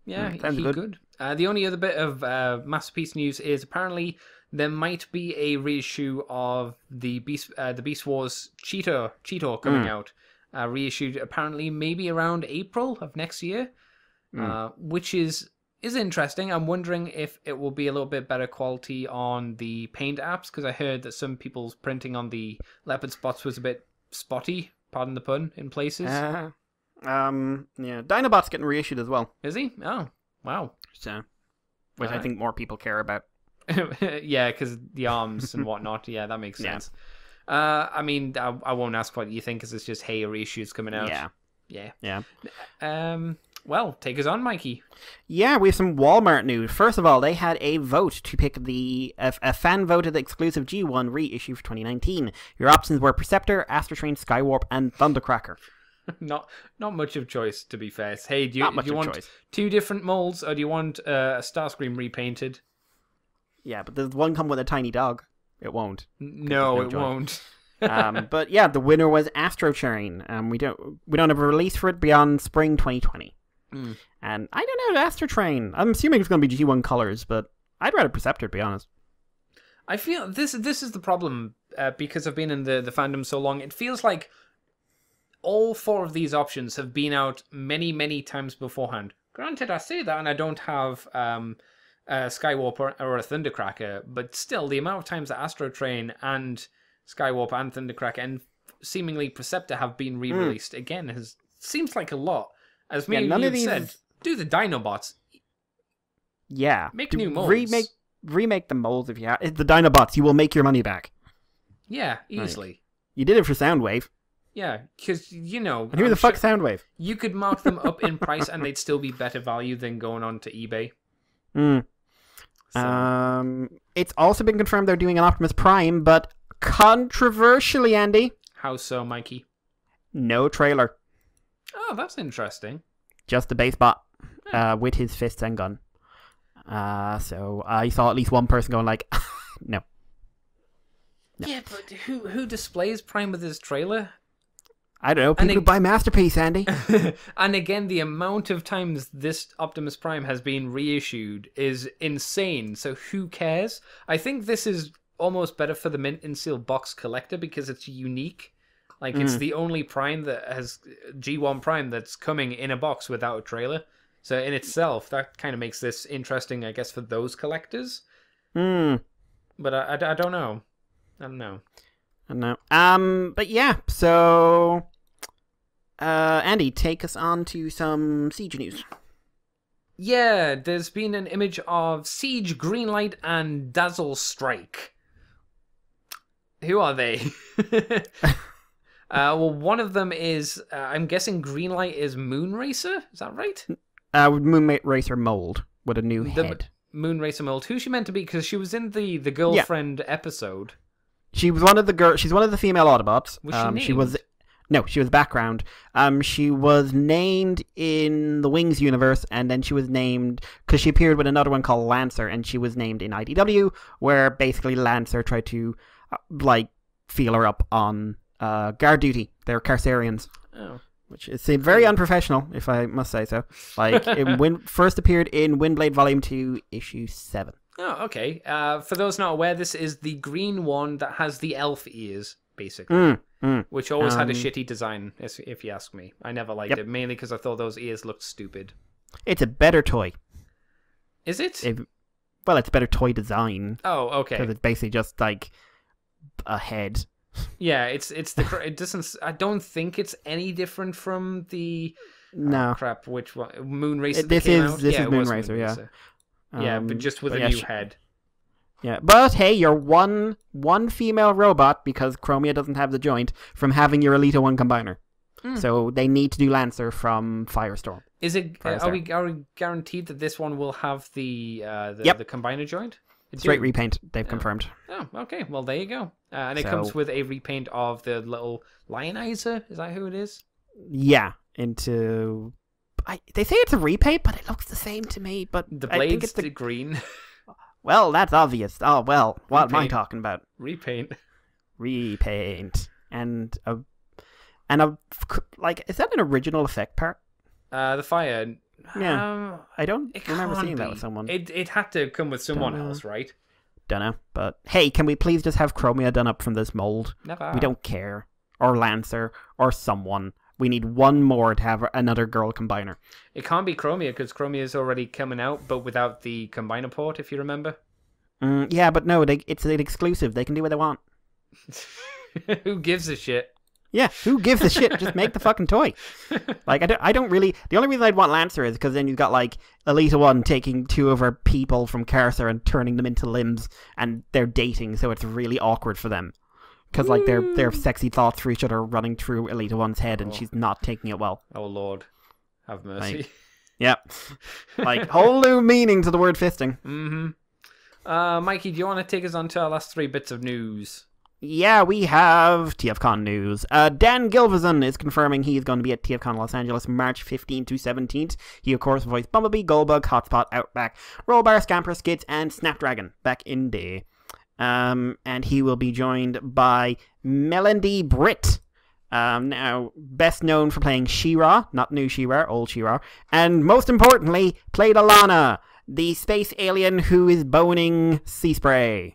he's good. The only other bit of Masterpiece news is apparently there might be a reissue of the Beast Wars Cheetor coming out. Reissued apparently maybe around April of next year, which is interesting. I'm wondering if it will be a little bit better quality on the paint apps, because I heard that some people's printing on the leopard spots was a bit spotty, pardon the pun, in places. Yeah, Dinobot's getting reissued as well. Is he? Oh, wow. So, which I think more people care about. Yeah, because the arms and whatnot. Yeah, that makes sense. I mean, I won't ask what you think, because it's just, hey, a reissue's coming out. Yeah. Well, take us on, Mikey. Yeah, we have some Walmart news. First of all, they had a vote to pick a fan-voted exclusive G1 reissue for 2019. Your options were Perceptor, Astrotrain, Skywarp, and Thundercracker. Not much of choice, to be fair. Hey, do you want 2 different molds, or do you want a Starscream repainted? Yeah, but there's one come with a tiny dog. It won't. No, it won't. But yeah, the winner was Astrotrain. We don't have a release for it beyond spring 2020. And I don't know, Astrotrain. I'm assuming it's going to be G1 colors, but I'd rather Perceptor, to be honest. I feel this is the problem, because I've been in the fandom so long. It feels like all 4 of these options have been out many, many times beforehand. Granted, I say that, and I don't have Skywarp or a Thundercracker, but still, the amount of times that Astrotrain and Skywarp and Thundercracker, and seemingly Perceptor have been re-released again seems like a lot. As me none and of you these said, do the Dinobots. Yeah. Make new molds. Remake the molds if you have. The Dinobots, you will make your money back. Yeah, easily. Like, you did it for Soundwave. Yeah, because, you know... And who the fuck's Soundwave? You could mark them up in price and they'd still be better value than going on to eBay. So. It's also been confirmed they're doing an Optimus Prime, but controversially, Andy... How so, Mikey? No trailer. Oh, that's interesting. Just a base bot with his fists and gun. So I saw at least one person going like, no. Yeah, but who displays Prime with his trailer? I don't know. People who buy Masterpiece, Andy. And again, the amount of times this Optimus Prime has been reissued is insane. So who cares? I think this is almost better for the mint and seal box collector because it's unique. Like, it's the only Prime that has G1 Prime that's coming in a box without a trailer. So in itself, that kind of makes this interesting, I guess, for those collectors. But I don't know. I don't know. But yeah, so Andy, take us on to some Siege news. Yeah, there's been an image of Siege, Greenlight, and Dazzle Strike. Who are they? Well, one of them is, I'm guessing Greenlight is Moonracer? Is that right? Moonracer mold with a new head. Moonracer mold. Who's she meant to be? Because she was in the girlfriend episode. She was one of the She's one of the female Autobots. Was she named? She was background. She was named in the Wings universe, and then she was named because she appeared with another one called Lancer, and she was named in IDW, where basically Lancer tried to feel her up on guard duty. They're Carcerians. Oh. Which is very unprofessional, if I must say so. First appeared in Windblade Volume 2, Issue 7. Oh, okay. For those not aware, this is the green one that has the elf ears, basically. Which always had a shitty design, if you ask me. I never liked it, mainly because I thought those ears looked stupid. It's a better toy. Is it? It's a better toy design. Oh, okay. Because it's basically just like a head. Yeah, it doesn't. I don't think it's any different from the. No. Crap, which one? Moonracer. This is Moonracer, yeah. Yeah, but just with a new head. Yeah, but hey, you're one female robot because Chromia doesn't have the joint from having your Elita 1 combiner. So they need to do Lancer from Firestorm. Is it? Are we guaranteed that this one will have the combiner joint? Straight repaint, they've confirmed. Oh, okay. Well, there you go. And it comes with a repaint of the little Lionizer. Is that who it is? Yeah, they say it's a repaint, but it looks the same to me. But the I think blade's the green. Well, that's obvious. Oh well, what am I talking about? Repaint. And is that an original effect part? The fire. Yeah, I don't remember seeing that with someone. It had to come with someone else, right? Don't know, but hey, can we please just have Chromia done up from this mold? Never. We don't care. Or Lancer, or someone. We need one more to have another girl combiner. It can't be Chromia, because Chromia is already coming out, but without the combiner port, if you remember. Yeah, but no, it's an exclusive. They can do what they want. Who gives a shit? Yeah, who gives a shit? Just make the fucking toy. I don't really... The only reason I'd want Lancer is because then you've got, Elita 1 taking two of her people from Carcer and turning them into limbs, and they're dating, so it's really awkward for them. Because, their sexy thoughts for each other running through Elita 1's head, and she's not taking it well. Oh, Lord. Have mercy. Yep. Whole new meaning to the word fisting. Mm-hmm. Mikey, do you want to take us on to our last 3 bits of news? Yeah, we have TFCon news. Dan Gilvezan is confirming he's going to be at TFCon Los Angeles March 15th to 17th. He, of course, voiced Bumblebee, Goldbug, Hotspot, Outback, Rollbar, Scamper, Skids, and Snapdragon back in day. And he will be joined by Melody Britt. Now, best known for playing She-Ra, not new She-Ra, old She-Ra. And most importantly, played Alana, the space alien who is boning Sea Spray.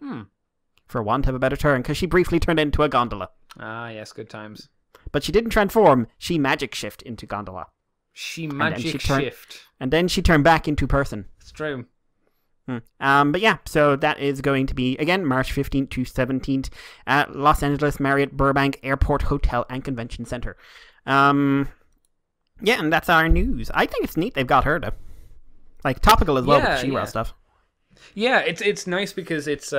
For want of a better term, because she briefly turned into a gondola. Ah, yes, good times. But she didn't transform, she magic shift into gondola. She magic shift. And then she turned back into person. It's true. But yeah, so that is going to be, again, March 15th to 17th at Los Angeles Marriott Burbank Airport Hotel and Convention Center. Yeah, and that's our news. I think it's neat they've got her, though. Like, topical as well with the She-Ra stuff. Yeah, it's nice because it's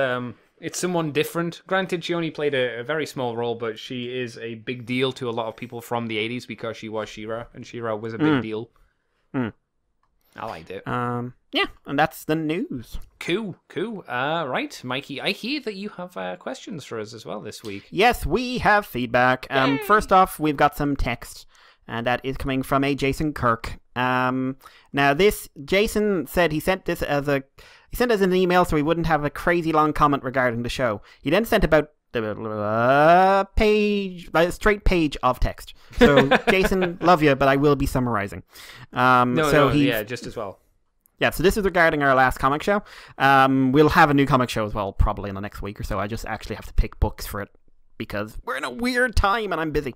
someone different. Granted, she only played a very small role, but she is a big deal to a lot of people from the 80s because she was She-Ra, and She-Ra was a big deal. I liked it. Yeah, and that's the news. Cool. Right, Mikey, I hear that you have questions for us as well this week. Yes, we have feedback. First off, we've got some text, and that is coming from a Jason Kirk. Now this, Jason said he sent this as an email so he wouldn't have a crazy long comment regarding the show. He then sent about the straight page of text. So, Jason, love you, but I will be summarizing. Just as well. Yeah, so this is regarding our last comic show. We'll have a new comic show as well, probably in the next week or so. I just actually have to pick books for it because we're in a weird time and I'm busy.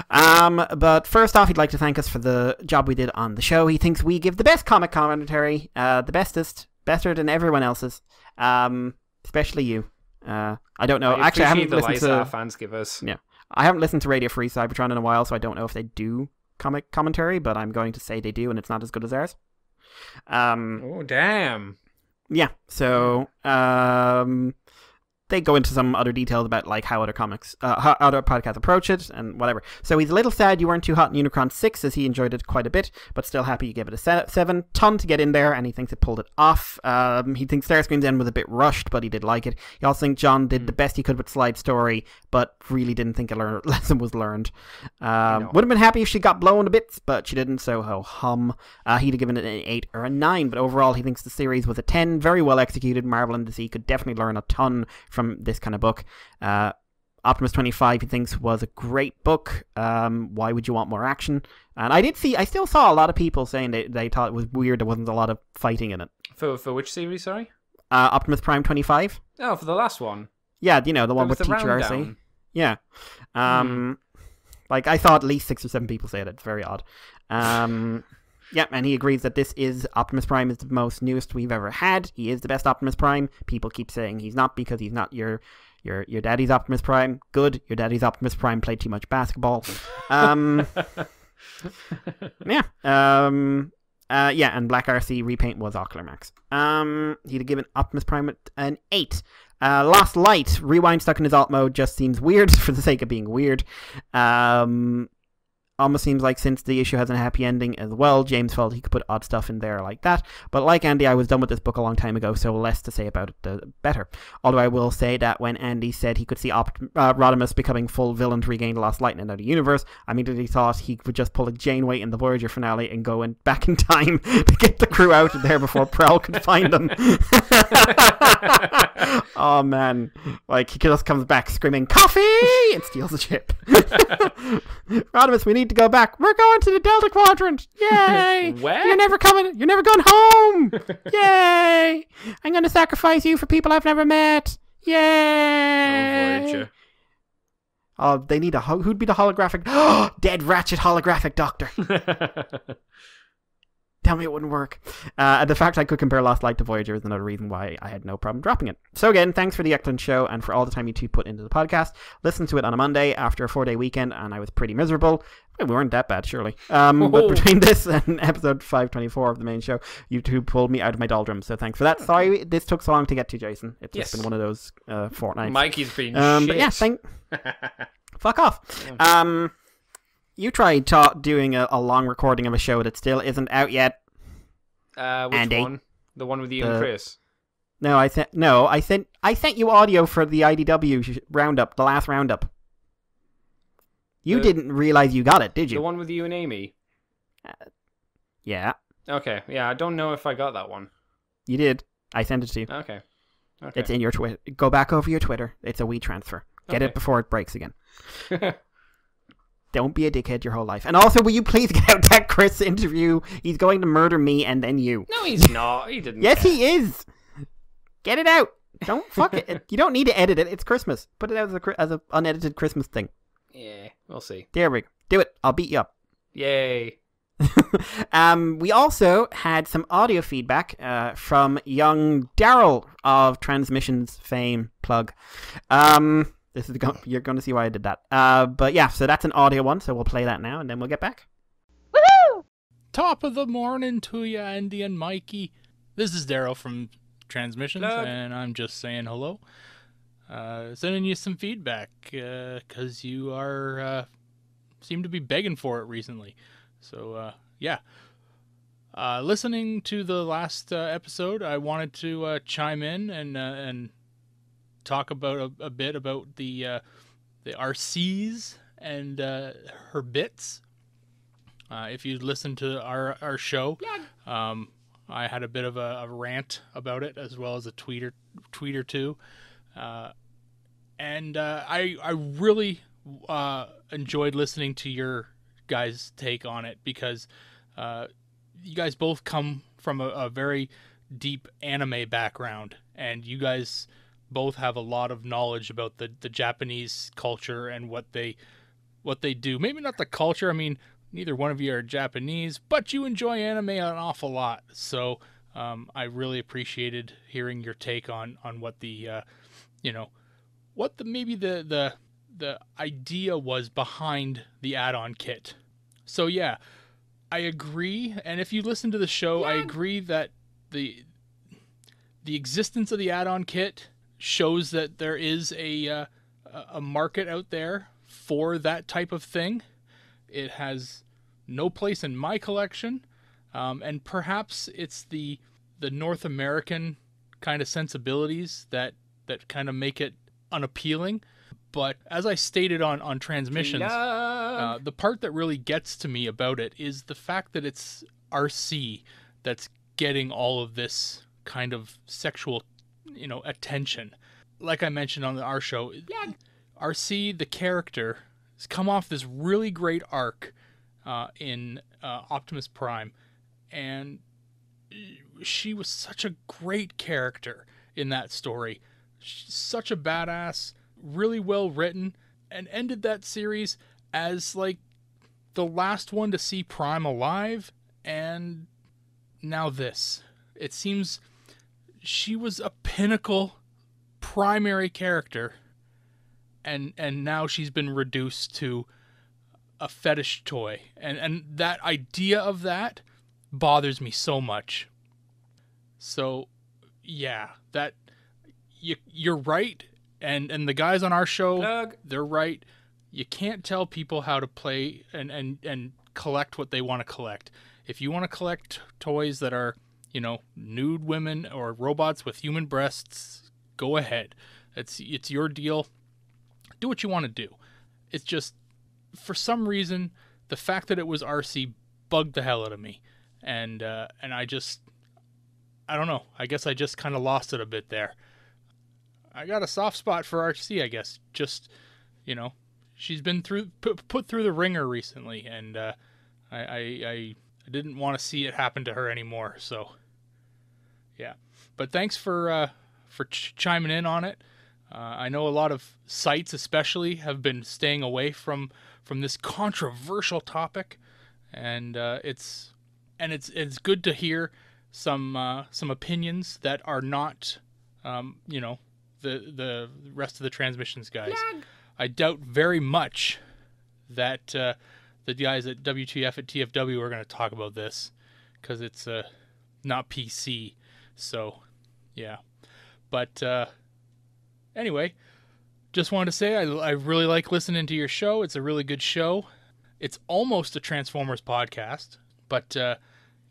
But first off, he'd like to thank us for the job we did on the show. He thinks we give the best comic commentary, the bestest, better than everyone else's, especially you. I don't know. Actually, I haven't listened to our fans give us. Yeah, I haven't listened to Radio Free Cybertron in a while, so I don't know if they do comic commentary. But I'm going to say they do, and it's not as good as ours. Oh damn! Yeah, so they go into some other details about like how other comics, how other podcasts approach it and whatever. So he's a little sad you weren't too hot in Unicron 6 as he enjoyed it quite a bit, but still happy you gave it a 7. Ton to get in there, and he thinks it pulled it off. He thinks Starscream's end was a bit rushed, but he did like it. He also thinks John did the best he could with Slide Story, but really didn't think a lesson was learned. Would have been happy if she got blown to bits, but she didn't, so ho hum. He'd have given it an 8 or a 9, but overall he thinks the series was a 10. Very well executed. Marvel and DC could definitely learn a ton from this kind of book. Optimus 25 he thinks was a great book. Why would you want more action? And I still saw a lot of people saying they thought it was weird there wasn't a lot of fighting in it. For which series, sorry? Optimus Prime 25. Oh, for the last one. Yeah, you know, the one with Teacher RC. Yeah. Like I saw at least 6 or 7 people say it. It's very odd. Yeah, and he agrees that this is Optimus Prime is the most newest we've ever had. He is the best Optimus Prime. People keep saying he's not because he's not your daddy's Optimus Prime. Good, your daddy's Optimus Prime played too much basketball. Yeah. And Black RC repaint was Ocular Max. He'd have given Optimus Prime an 8. Lost Light, rewind stuck in his alt mode just seems weird for the sake of being weird. Almost seems like since the issue has a happy ending as well, James felt he could put odd stuff in there like that. But like Andy, I was done with this book a long time ago, so less to say about it, the better. Although I will say that when Andy said he could see Rodimus becoming full villain to regain the Lost Light in another universe, I immediately thought he would just pull a Janeway in the Voyager finale and go back in time to get the crew out of there before Prowl could find them. Oh man, like he just comes back screaming "Coffee!" and steals the ship. Rodimus, we need to go back. We're going to the Delta Quadrant. Yay! Where? You're never coming. You're never going home. Yay! I'm going to sacrifice you for people I've never met. Yay! Oh, Voyager. Oh, they need who'd be the holographic? Dead Ratchet holographic doctor. Tell me it wouldn't work. The fact I could compare Lost Light to Voyager is another reason why I had no problem dropping it. So again, thanks for the excellent show and for all the time you two put into the podcast. Listened to it on a Monday after a 4-day weekend and I was pretty miserable. We weren't that bad, surely. But between this and episode 524 of the main show, you two pulled me out of my doldrums, so thanks for that. Sorry this took so long to get to, Jason. It's just been one of those fortnights. Mikey's been But yeah, fuck off. You tried doing a long recording of a show that still isn't out yet. Which Andy. one? The one with you and Chris? No, I sent you audio for the IDW roundup, the last roundup. You didn't realize you got it, did you? The one with you and Amy? Yeah. Okay, yeah, I don't know if I got that one. You did. I sent it to you. Okay. It's in your Twitter. Go back over your Twitter. It's a WeTransfer. Get it before it breaks again. Don't be a dickhead your whole life. And also, will you please get out that Chris interview? He's going to murder me and then you. No, he's not. He didn't. Yes, he is. Get it out. Don't fuck it. You don't need to edit it. It's Christmas. Put it out as a unedited Christmas thing. Yeah, we'll see. There we go. Do it. I'll beat you up. Yay. We also had some audio feedback from young Daryl of Transmissions fame. Plug. You're going to see why I did that. But yeah, so that's an audio one, so we'll play that now, and then we'll get back. Woohoo! Top of the morning to you, Andy and Mikey. This is Daryl from Transmissions, and I'm just saying hello. Sending you some feedback, because you are seem to be begging for it recently. So, yeah. Listening to the last episode, I wanted to chime in and talk about a bit about the RCs and her bits. If you listen to our show, I had a bit of a rant about it, as well as a tweet or two. And I really enjoyed listening to your guys' take on it, because you guys both come from a very deep anime background, and you guys both have a lot of knowledge about the Japanese culture and what they do. Maybe not the culture. I mean, neither one of you are Japanese, but you enjoy anime an awful lot. So I really appreciated hearing your take on what the the idea was behind the add-on kit. So yeah, I agree. And if you listen to the show, I agree that the existence of the add-on kit shows that there is a market out there for that type of thing. It has no place in my collection, and perhaps it's the North American kind of sensibilities that kind of make it unappealing. But as I stated on Transmissions, the part that really gets to me about it is the fact that it's RC that's getting all of this kind of sexual, attention. Like I mentioned on our show, RC, the character, has come off this really great arc in Optimus Prime, and she was such a great character in that story. She's such a badass, really well written, and ended that series as like the last one to see Prime alive, and now this. It seems she was a pinnacle primary character, and now she's been reduced to a fetish toy, and that idea of that bothers me so much. So yeah, that you're right, and the guys on our show, they're right. You can't tell people how to play and collect what they want to collect. If you want to collect toys that are, nude women or robots with human breasts, go ahead. It's your deal. Do what you want to do. It's just, for some reason, the fact that it was RC bugged the hell out of me, and I don't know. I guess I just kind of lost it a bit there. I got a soft spot for RC, I guess. Just, she's been put through the ringer recently, and I didn't want to see it happen to her anymore. So, yeah. But thanks for chiming in on it. I know a lot of sites, especially, have been staying away from this controversial topic, and it's good to hear some opinions that are not, the rest of the Transmissions guys. I doubt very much that the guys at WTF at TFW are going to talk about this, because it's not PC. So, yeah. But anyway, just wanted to say I really like listening to your show. It's a really good show. It's almost a Transformers podcast, but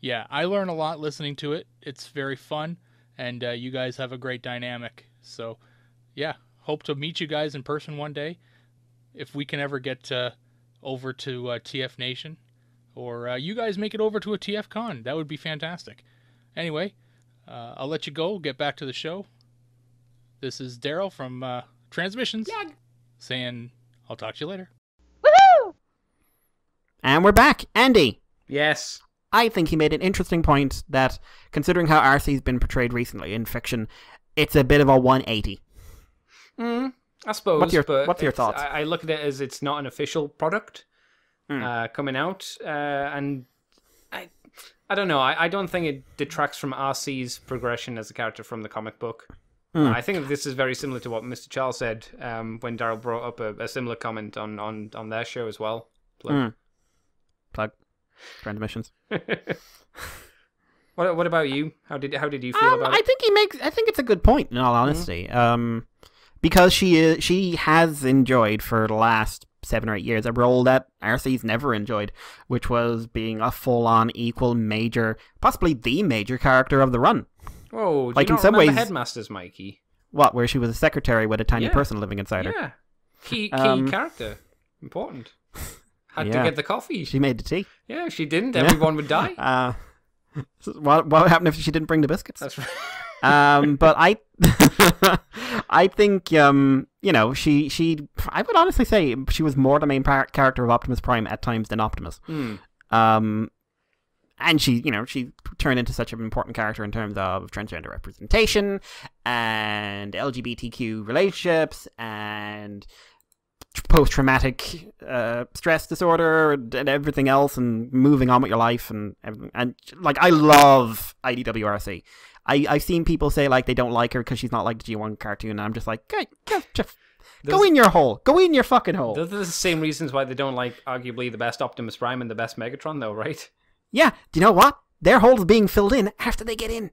yeah, I learn a lot listening to it. It's very fun, and you guys have a great dynamic. So, yeah, hope to meet you guys in person one day, if we can ever get over to TF Nation, or you guys make it over to a TF Con. That would be fantastic. Anyway, I'll let you go. Get back to the show. This is Daryl from Transmissions, saying I'll talk to you later. Woohoo! And we're back. Andy. Yes. I think he made an interesting point that, considering how RC's been portrayed recently in fiction, it's a bit of a 180. I suppose. What's your thoughts? I look at it as it's not an official product coming out, and I don't know. I don't think it detracts from RC's progression as a character from the comic book. I think this is very similar to what Mr. Charles said when Daryl brought up a similar comment on their show as well. Plug. Transmissions. What about you? How did you feel about it? I think it's a good point, in all honesty. Because she has enjoyed for the last 7 or 8 years a role that RC's never enjoyed, which was being a full-on equal major, possibly the major character of the run. Oh, do like you in not some remember ways, Headmasters, Mikey? What, where she was a secretary with a tiny Yeah. person living inside her? Yeah, key character, important. Had to get the coffee. She made the tea. Yeah, if she didn't, everyone would die. What happened if she didn't bring the biscuits? That's right. But I think she I would honestly say she was more the main character of Optimus Prime at times than Optimus. And she turned into such an important character in terms of transgender representation and LGBTQ relationships and post-traumatic stress disorder and everything else, and moving on with your life and like, I love IDWRC. I've seen people say like they don't like her because she's not like the G1 cartoon, and I'm just like, go in your hole, go in your fucking hole. Those are the same reasons why they don't like arguably the best Optimus Prime and the best Megatron, though, right? Yeah, do you know what? Their hole's being filled in after they get in.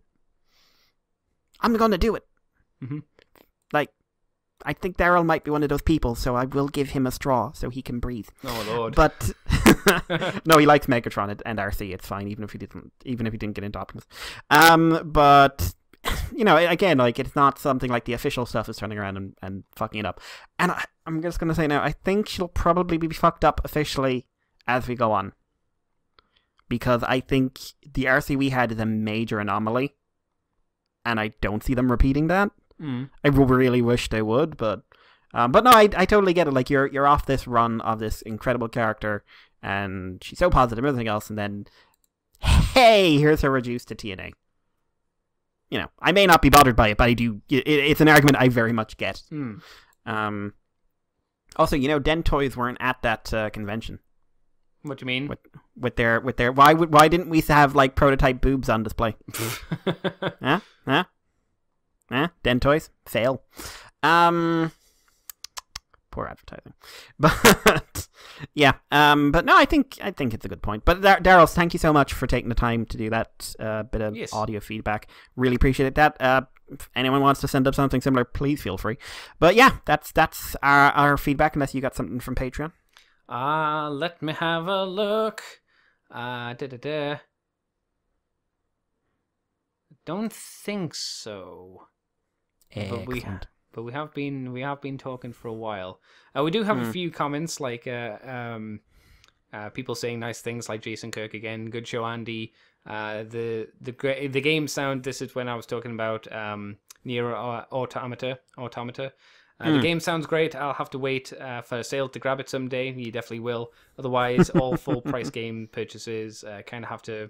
I'm gonna do it. Like, I think Daryl might be one of those people, so I will give him a straw so he can breathe. Oh Lord! But no, he likes Megatron and RC. It's fine, even if he didn't get into Optimus. But again, like, it's not something like the official stuff is turning around and fucking it up. And I'm just gonna say now, I think she'll probably be fucked up officially as we go on, because I think the RC we had is a major anomaly, and I don't see them repeating that. I really wish they would, but no, I totally get it. Like, you're off this run of this incredible character, and she's so positive and everything else, and then, hey, here's her reduced to TNA. I may not be bothered by it, but I do. It's an argument I very much get. Also, Den Toys weren't at that convention. What do you mean? With their why didn't we have like prototype boobs on display? Den Toys fail. Poor advertising. But yeah. But no, I think it's a good point. But Daryl, thank you so much for taking the time to do that bit of audio feedback. Really appreciate that. If anyone wants to send up something similar, please feel free. But yeah, that's our feedback. Unless you got something from Patreon. Let me have a look. Don't think so. Excellent. But we have been talking for a while. We do have a few comments, like people saying nice things, like Jason Kirk again. Good show, Andy. The game sound. This is when I was talking about Nier Automata. The game sounds great. I'll have to wait for a sale to grab it someday. You definitely will. Otherwise, all full price game purchases kind of have to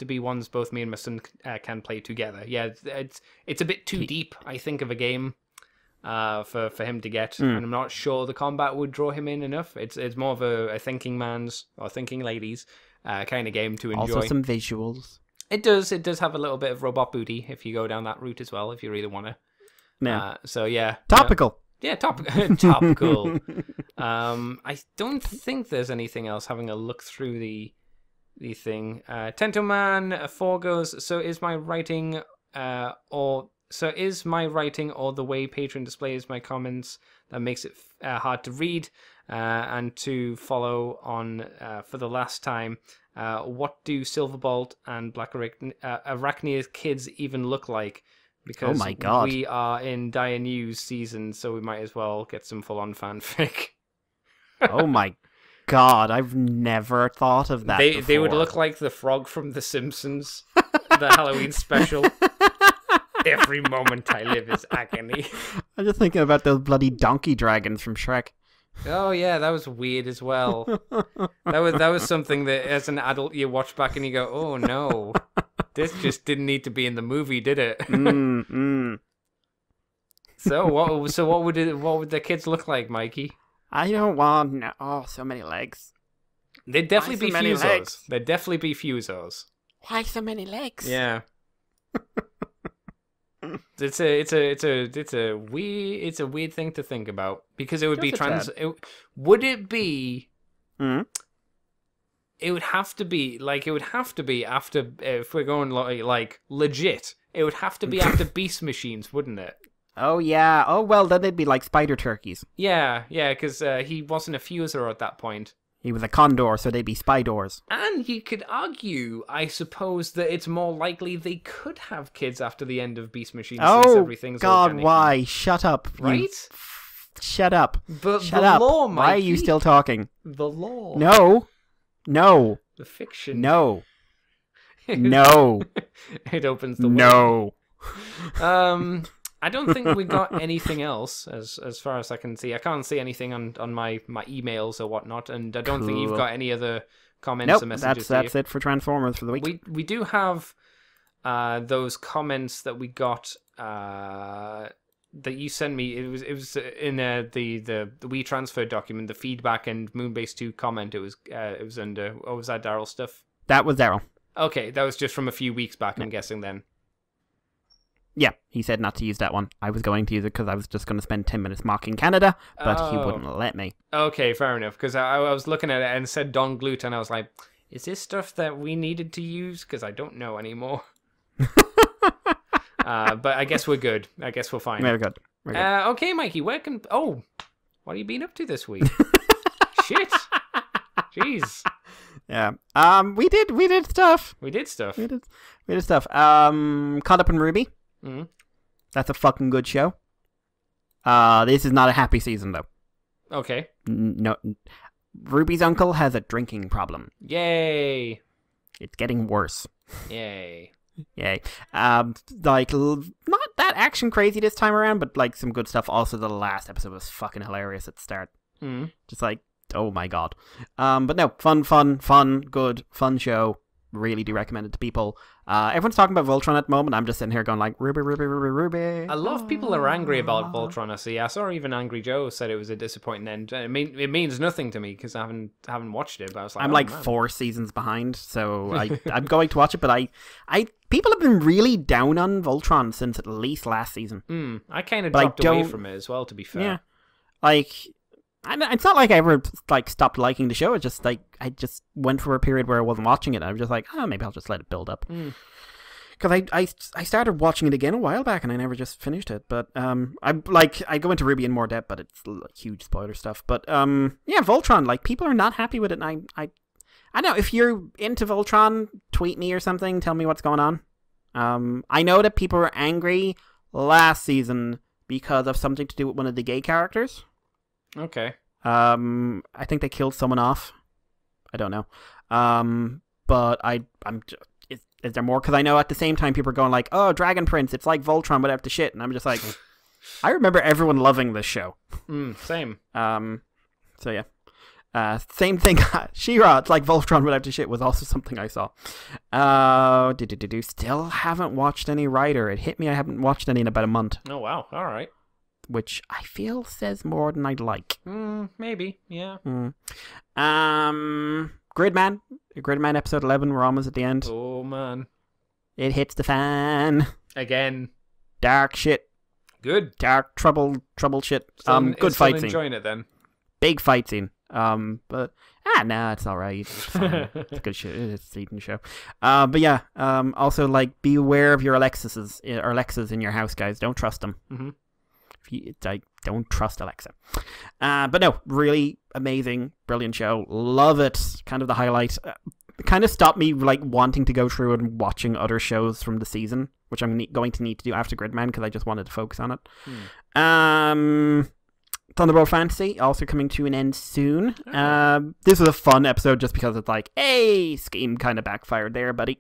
be ones both me and my son can play together. Yeah, it's a bit too deep, I think, of a game for him to get, and I'm not sure the combat would draw him in enough. It's more of a thinking man's or thinking ladies kind of game to enjoy. Also some visuals. It does have a little bit of robot booty if you go down that route as well, if you really want to. No. So yeah. Topical. Yeah, topical. I don't think there's anything else. Having a look through the thing. Tento Man 4 goes, so is my writing or the way Patreon displays my comments that makes it hard to read and to follow on for the last time. What do Silverbolt and Black Arachnia kids even look like? Because oh my God. We are in dire news season, so we might as well get some full-on fanfic. Oh my God, I've never thought of that before. They would look like the frog from The Simpsons, the Halloween special. Every moment I live is agony. I'm just thinking about those bloody donkey dragons from Shrek. Oh yeah, that was weird as well. That was something that as an adult you watch back and you go, oh no, this just didn't need to be in the movie, did it? So what would the kids look like, Mikey? I don't want so many legs. They'd definitely be so many Fusos. legs? They'd definitely be Fusos. Why so many legs? Yeah. It's a weird thing to think about because it would be Just a tad. would it be? Hmm? It would have to be after if we're going like legit. It would have to be after Beast Machines, wouldn't it? Oh, yeah. Oh, well, then they'd be like spider turkeys. Yeah, because he wasn't a fuser at that point. He was a condor, so they'd be spidors. And you could argue, I suppose, that it's more likely they could have kids after the end of Beast Machines since Oh, everything's God, organic. why? Shut up. you Right? Shut up. But Shut the up. law, Why are you Mikey. still talking? The law. No. No. The fiction. No. No. It opens the way. No. I don't think we got anything else as far as I can see. I can't see anything on my emails or whatnot, and I don't think you've Cool. got any other comments Nope, or messages. that's it for Transformers for the week. We do have those comments that we got that you sent me. It was in the We Transfer document, the feedback and Moonbase 2 comment. It was under. Oh, was that Daryl stuff? That was Daryl. Okay, that was just from a few weeks back. I'm guessing then. Yeah, he said not to use that one. I was going to use it because I was just going to spend 10 minutes mocking Canada, but he Oh. wouldn't let me. Okay, fair enough. Because I was looking at it and it said Don Glut, and I was like, is this stuff that we needed to use? Because I don't know anymore. But I guess we're good. I guess we're fine. Very good. Very good. Okay, Mikey, what have you been up to this week? Shit. Jeez. Yeah. We did stuff. We did stuff. We did stuff. Caught Up in Ruby. Mhm. That's a fucking good show. This is not a happy season though. Okay. No, Ruby's uncle has a drinking problem. Yay. It's getting worse. Yay. Yay. Not that action crazy this time around, but like some good stuff. Also, the last episode was fucking hilarious at the start. Mm. Just like, oh my god. But no, fun, good, fun show. Really do recommend it to people. Everyone's talking about Voltron at the moment. I'm just sitting here going like, Ruby. A lot of people are angry about Voltron. I saw even Angry Joe said it was a disappointing end. I mean, it means nothing to me because I haven't watched it. But I was like, I'm oh, like man. 4 seasons behind, so I'm going to watch it. But I people have been really down on Voltron since at least last season. I kind of But I dropped away don't- from it as well. To be fair. Yeah, like it's not like I ever like stopped liking the show. It's just like I just went for a period where I wasn't watching it. I was just like, oh, maybe I'll just let it build up. Because I started watching it again a while back and I never just finished it. But I go into Ruby in more depth, but it's huge spoiler stuff. But yeah, Voltron, like people are not happy with it. And I don't know, if you're into Voltron, tweet me or something. Tell me what's going on. I know that people were angry last season because of something to do with one of the gay characters. Okay. I think they killed someone off. I don't know. But I'm just, is there more? Because I know at the same time people are going like, oh, Dragon Prince, it's like Voltron without the shit. And I'm just like, I remember everyone loving this show. Same. So yeah. Same thing. She-Ra, it's like Voltron without the shit was also something I saw. Still haven't watched any Rider. It hit me. I haven't watched any in about a month, Oh wow. All right. which I feel says more than I'd like. Maybe. Yeah. Gridman episode 11. We're almost at the end. Oh man. It hits the fan. Again. Dark shit. Good. Dark trouble shit. Still, Good still fight scene. enjoying it then. Big fight scene. But it's all right. It's fine. It's a good shit. It's a decent show. But yeah. Also, like, be aware of your Alexas in your house, guys. Don't trust them. Mm-hmm. Don't trust Alexa. But no, really amazing, brilliant show. Love it. Kind of the highlight. It kind of stopped me like wanting to go through and watching other shows from the season, which I'm going to need to do after Gridman because I just wanted to focus on it. Thunderbolt Fantasy also coming to an end soon. This was a fun episode just because it's like, hey, scheme kind of backfired there, buddy.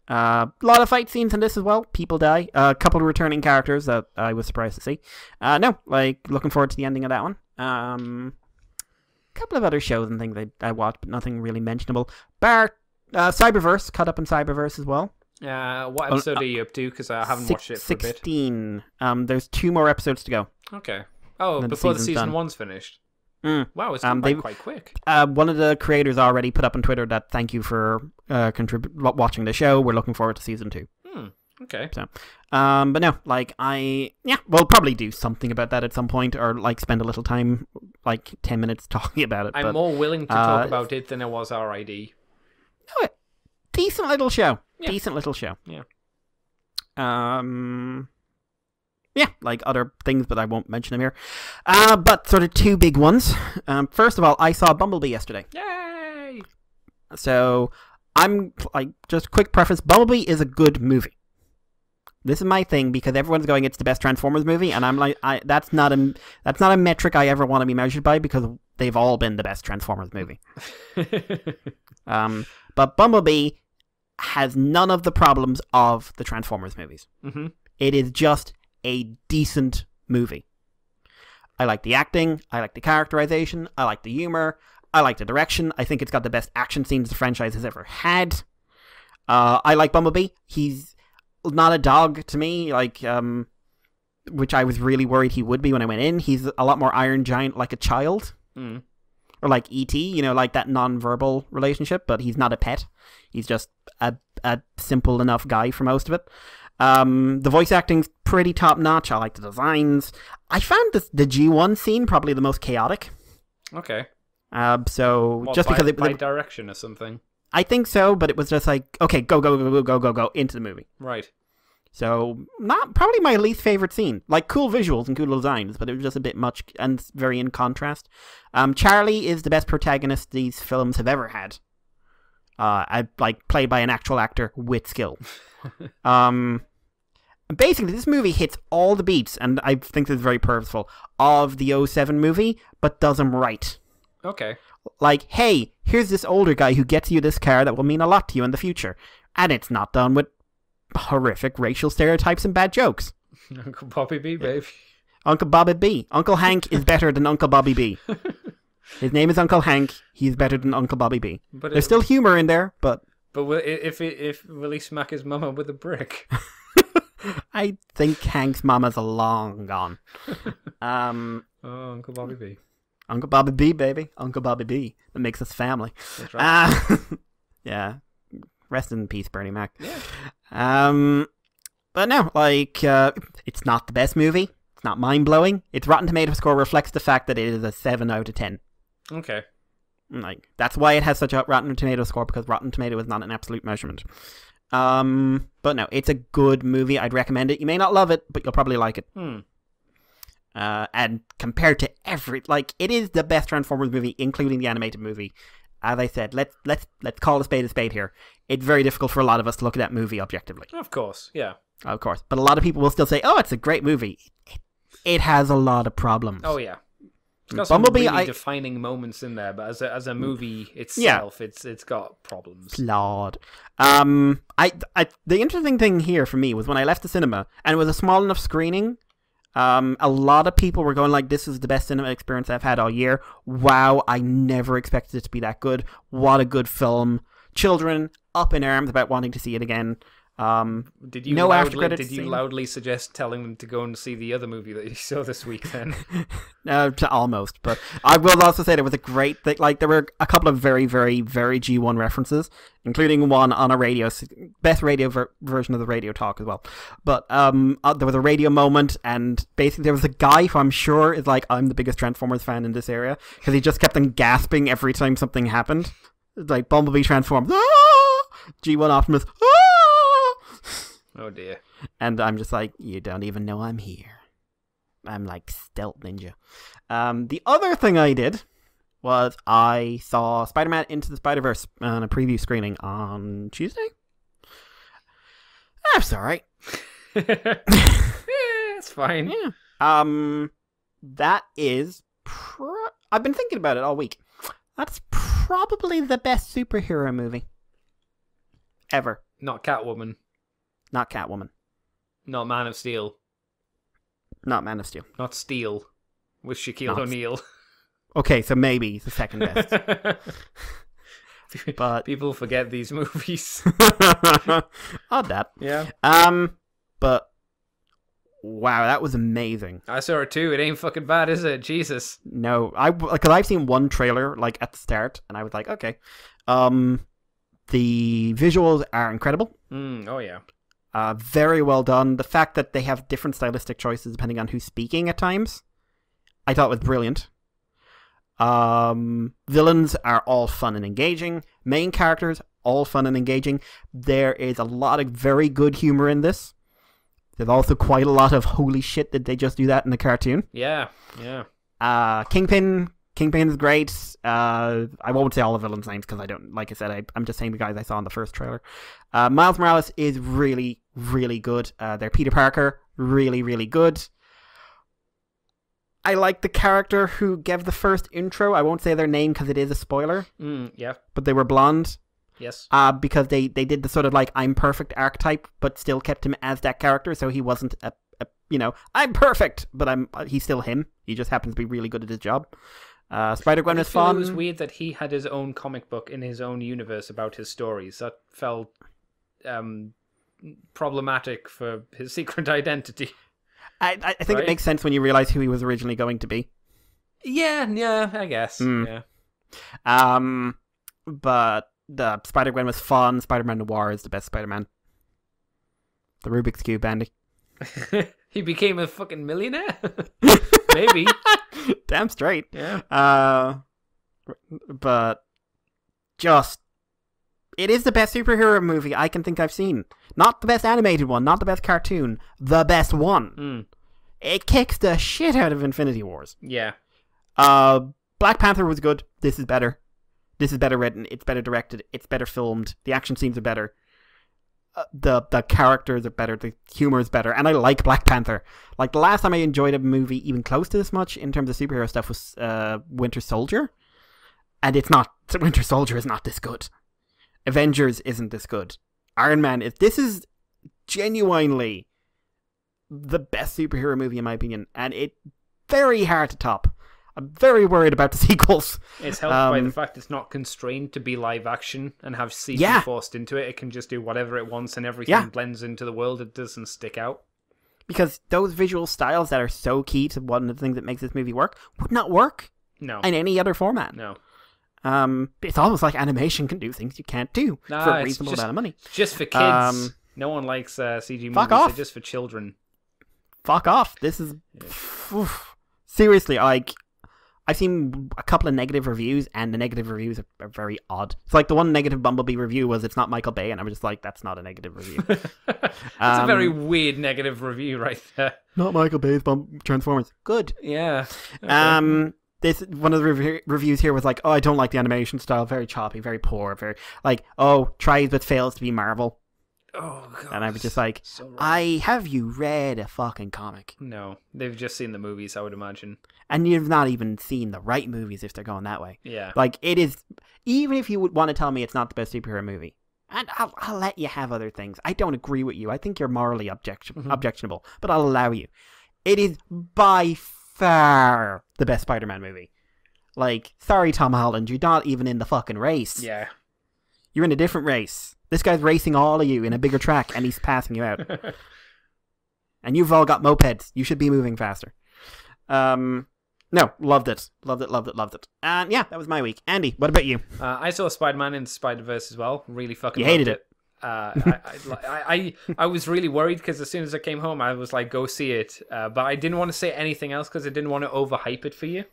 A lot of fight scenes in this as well. People die. A couple of returning characters that I was surprised to see. Looking forward to the ending of that one. Couple of other shows and things I watched, but nothing really mentionable. Cyberverse, caught up in Cyberverse as well. What episode are you up to? Because I haven't watched it for a bit. 16. There's 2 more episodes to go. Okay. Oh, Then the before the season's season done. 1's finished. Wow, it's gone by quite quick. One of the creators already put up on Twitter that thank you for watching the show. We're looking forward to season 2. Okay. So, but no, like we'll probably do something about that at some point, or like spend a little time, like 10 minutes talking about it. I'm more willing to talk about it than I was RID. Oh, decent little show. Yeah. Decent little show. Yeah. Yeah, like other things, but I won't mention them here. But sort of 2 big ones. First of all, I saw Bumblebee yesterday. Yay! So I'm like, just quick preface: Bumblebee is a good movie. This is my thing because everyone's going, it's the best Transformers movie, and I'm like, that's not a metric I ever want to be measured by because they've all been the best Transformers movie. But Bumblebee has none of the problems of the Transformers movies. Mm-hmm. It is just a decent movie. I like the acting, I like the characterization, I like the humor, I like the direction. I think it's got the best action scenes the franchise has ever had. I like Bumblebee. He's not a dog to me, like, which I was really worried he would be when I went in. He's a lot more Iron Giant like a child. Or like E.T., you know, like that non-verbal relationship, but he's not a pet. He's just a simple enough guy for most of it. The voice acting's pretty top-notch. I like the designs. I found the G1 scene probably the most chaotic. Okay. So just because by direction or something. I think so, but it was just like, okay, go into the movie. Right. So not probably my least favorite scene. Like cool visuals and cool designs, but it was just a bit much and very in contrast. Charlie is the best protagonist these films have ever had. Like played by an actual actor with skill. Basically, this movie hits all the beats, and I think this is very purposeful, of the '07 movie, but does them right. Okay. Like, hey, here's this older guy who gets you this car that will mean a lot to you in the future. And it's not done with horrific racial stereotypes and bad jokes. Uncle Bobby B, baby. Uncle Bobby B. Uncle Hank is better than Uncle Bobby B. His name is Uncle Hank. He's better than Uncle Bobby B. But there's still humor in there, but... But will he smack his mama with a brick? I think Hank's mama's long gone. Oh, Uncle Bobby B. Uncle Bobby B, baby. Uncle Bobby B. That makes us family. That's right. Yeah. Rest in peace, Bernie Mac. Yeah. But no, like, it's not the best movie. It's not mind-blowing. Its Rotten Tomatoes score reflects the fact that it is a 7 out of 10. Okay. Like, that's why it has such a Rotten Tomatoes score, because Rotten Tomato is not an absolute measurement. But no, it's a good movie. I'd recommend it. You may not love it, but you'll probably like it. And compared to it is the best Transformers movie, including the animated movie. As I said, let's call a spade here. It's very difficult for a lot of us to look at that movie objectively. Of course, yeah. Of course. But a lot of people will still say, oh, it's a great movie. It has a lot of problems. Oh, yeah. It's got Bumblebee, some really defining moments in there, but as a movie itself, it's got problems. Flawed. The interesting thing here for me was when I left the cinema, and it was a small enough screening, a lot of people were going like, this is the best cinema experience I've had all year. Wow, I never expected it to be that good. What a good film. Children up in arms about wanting to see it again. Did you loudly suggest telling them to go and see the other movie that you saw this week then? Almost, but I will also say there was a great thing. Like, there were a couple of very, very, very G1 references, including one on a radio, best radio version of the radio talk as well. But there was a radio moment, and basically there was a guy who I'm sure is like, I'm the biggest Transformers fan in this area, because he just kept on gasping every time something happened. It's like Bumblebee transforms, G1 Optimus, Oh dear. And I'm just like, you don't even know I'm here. I'm like stealth ninja. The other thing I did was I saw Spider-Man Into the Spider-Verse on a preview screening on Tuesday. That's alright. It's fine. Yeah. That is... I've been thinking about it all week. That's probably the best superhero movie ever. Not Catwoman. Not Catwoman. Not Man of Steel. Not Man of Steel. Not Steel. With Shaquille O'Neal. Okay, so maybe the second best. But people forget these movies. Odd that. Yeah. But wow, that was amazing. I saw it too. It ain't fucking bad, is it? Jesus. No, because I've seen one trailer like at the start, and I was like, okay. The visuals are incredible. Oh yeah. Very well done. The fact that they have different stylistic choices depending on who's speaking at times, I thought was brilliant. Villains are all fun and engaging. Main characters, all fun and engaging. There is a lot of very good humor in this. There's also quite a lot of holy shit, did they just do that in the cartoon? Yeah, yeah. Kingpin's great. I won't say all the villains' names because I don't, like I said, I'm just saying the guys I saw in the first trailer. Miles Morales is really, really good. Their Peter Parker, really, really good. I like the character who gave the first intro. I won't say their name because it is a spoiler. Yeah. But they were blonde. Yes. Because they did the sort of like I'm perfect archetype, but still kept him as that character, so he wasn't a I'm perfect, but he's still him. He just happens to be really good at his job. Spider-Gwen was fun. It was weird that he had his own comic book in his own universe about his stories. That felt problematic for his secret identity. I think it makes sense when you realize who he was originally going to be. Yeah, I guess. Yeah. But the Spider-Gwen was fun. Spider-Man Noir is the best Spider-Man. The Rubik's Cube, Andy. He became a fucking millionaire? Maybe. Damn straight. Yeah. But just... It is the best superhero movie I can think I've seen. Not the best animated one, not the best cartoon. The best one. It kicks the shit out of Infinity Wars. Yeah. Black Panther was good. This is better. This is better written. It's better directed. It's better filmed. The action scenes are better. The characters are better. The humor is better. And I like Black Panther. Like, the last time I enjoyed a movie even close to this much in terms of superhero stuff was Winter Soldier. And it's not... Winter Soldier is not this good. Avengers isn't this good. Iron Man is... This is genuinely the best superhero movie in my opinion. And it's very hard to top. I'm very worried about the sequels. It's helped by the fact it's not constrained to be live action and have CG forced into it. It can just do whatever it wants and everything blends into the world. It doesn't stick out. Because those visual styles that are so key to one of the things that makes this movie work would not work in any other format. No. It's almost like animation can do things you can't do for a reasonable amount of money. Just for kids. No one likes CG movies. Fuck off. They're just for children. Fuck off. This is... Seriously, like... I've seen a couple of negative reviews, and the negative reviews are very odd. It's like the one negative Bumblebee review was it's not Michael Bay, and I was just like, that's not a negative review. That's a very weird negative review right there. Not Michael Bay's Transformers. Good. Yeah. Okay. This one of the reviews here was like, oh, I don't like the animation style, very choppy, very poor, very like, oh, tries but fails to be Marvel. Oh god. And I was just like, so have you read a fucking comic? No, they've just seen the movies, I would imagine. And you've not even seen the right movies if they're going that way. Yeah. Like, it is, even if you would want to tell me it's not the best superhero movie, and I'll let you have other things. I don't agree with you. I think you're morally objectionable, but I'll allow you. It is by far the best Spider-Man movie. Like, sorry, Tom Holland, you're not even in the fucking race. Yeah. You're in a different race. This guy's racing all of you in a bigger track, and he's passing you out. And you've all got mopeds. You should be moving faster. No, loved it. Loved it. And yeah, that was my week. Andy, what about you? I saw Spider-Man in Spider-Verse as well. Really fucking You hated loved it. I was really worried because as soon as I came home, I was like, go see it. But I didn't want to say anything else because I didn't want to overhype it for you.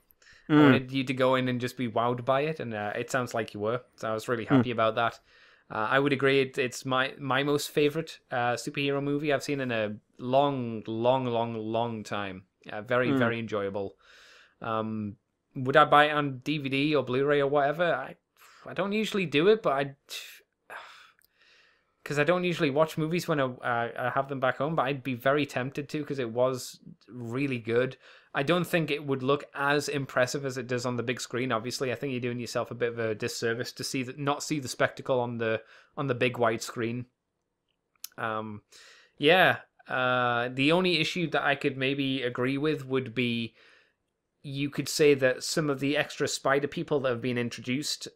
I wanted you to go in and just be wowed by it, and it sounds like you were. So I was really happy about that. I would agree. It's my most favorite superhero movie I've seen in a long time. Very enjoyable. Would I buy it on DVD or Blu-ray or whatever? I don't usually do it, but because I don't usually watch movies when I have them back home. But I'd be very tempted to because it was really good. I don't think it would look as impressive as it does on the big screen. Obviously, I think you're doing yourself a bit of a disservice to not see the spectacle on the big wide screen. The only issue that I could maybe agree with would be you could say that some of the extra spider people that have been introduced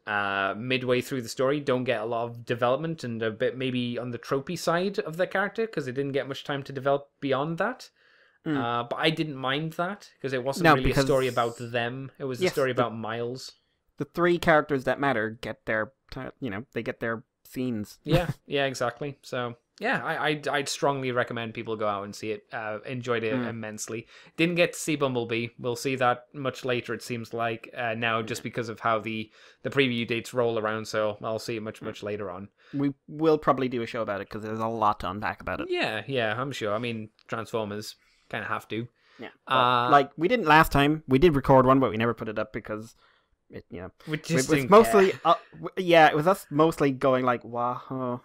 midway through the story don't get a lot of development and a bit maybe on the tropey side of their character because they didn't get much time to develop beyond that. But I didn't mind that because it wasn't No, really because- a story about them. It was a Yes, story about Miles. The 3 characters that matter get their, they get their scenes. Yeah, yeah, exactly. So yeah, I'd strongly recommend people go out and see it. Enjoyed it immensely. Didn't get to see Bumblebee. We'll see that much later. It seems like now, just because of how the preview dates roll around. So I'll see it much later on. We will probably do a show about it because there's a lot to unpack about it. Yeah, I'm sure. I mean, Transformers kind of have to. Yeah, but, like we didn't last time. We did record one, but we never put it up because it, we it just was didn't mostly, care. it was us mostly going like, wow,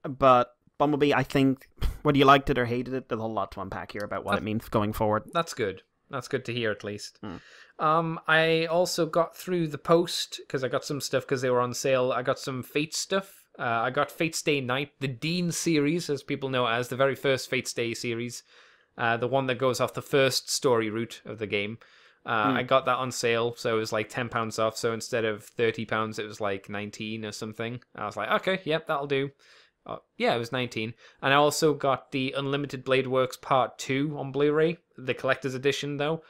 but Bumblebee, I think, whether you liked it or hated it, there's a lot to unpack here about what it means going forward. That's good. That's good to hear, at least. I also got through the post because I got some stuff because they were on sale. I got some Fate stuff. I got Fate's Day Night, the Dean series, as people know it as, the very first Fate's Day series, the one that goes off the first story route of the game. I got that on sale, so it was like £10 off. So instead of £30, it was like 19 or something. I was like, okay, yep, that'll do. Yeah, it was 19. And I also got the Unlimited Blade Works Part 2 on Blu-ray, the collector's edition, though.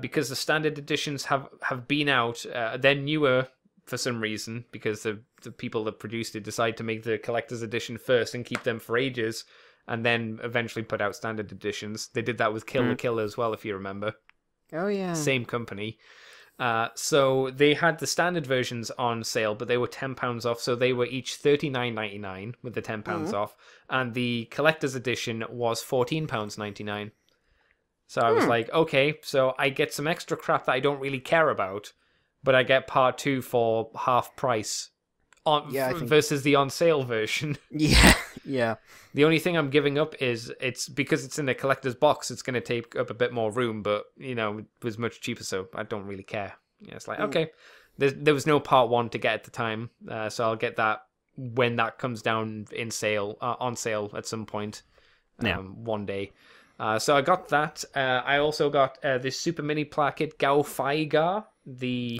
Because the standard editions have been out. They're newer for some reason, because the people that produced it decide to make the collector's edition first and keep them for ages, and then eventually put out standard editions. They did that with Kill the Killer as well, if you remember. Oh yeah, Same company. So they had the standard versions on sale, but they were £10 off, so they were each $39.99 with the £10 off, and the collector's edition was £14.99. So I was like, okay, so I get some extra crap that I don't really care about, but I get part 2 for half price versus the on sale version. Yeah. The only thing I'm giving up is it's because it's in a collector's box, it's going to take up a bit more room, but, it was much cheaper, so I don't really care. Yeah, it's like, okay, there was no part 1 to get at the time, so I'll get that when that comes down on sale at some point one day. So I got that. I also got this Super Mini Placket Gao Faigar, the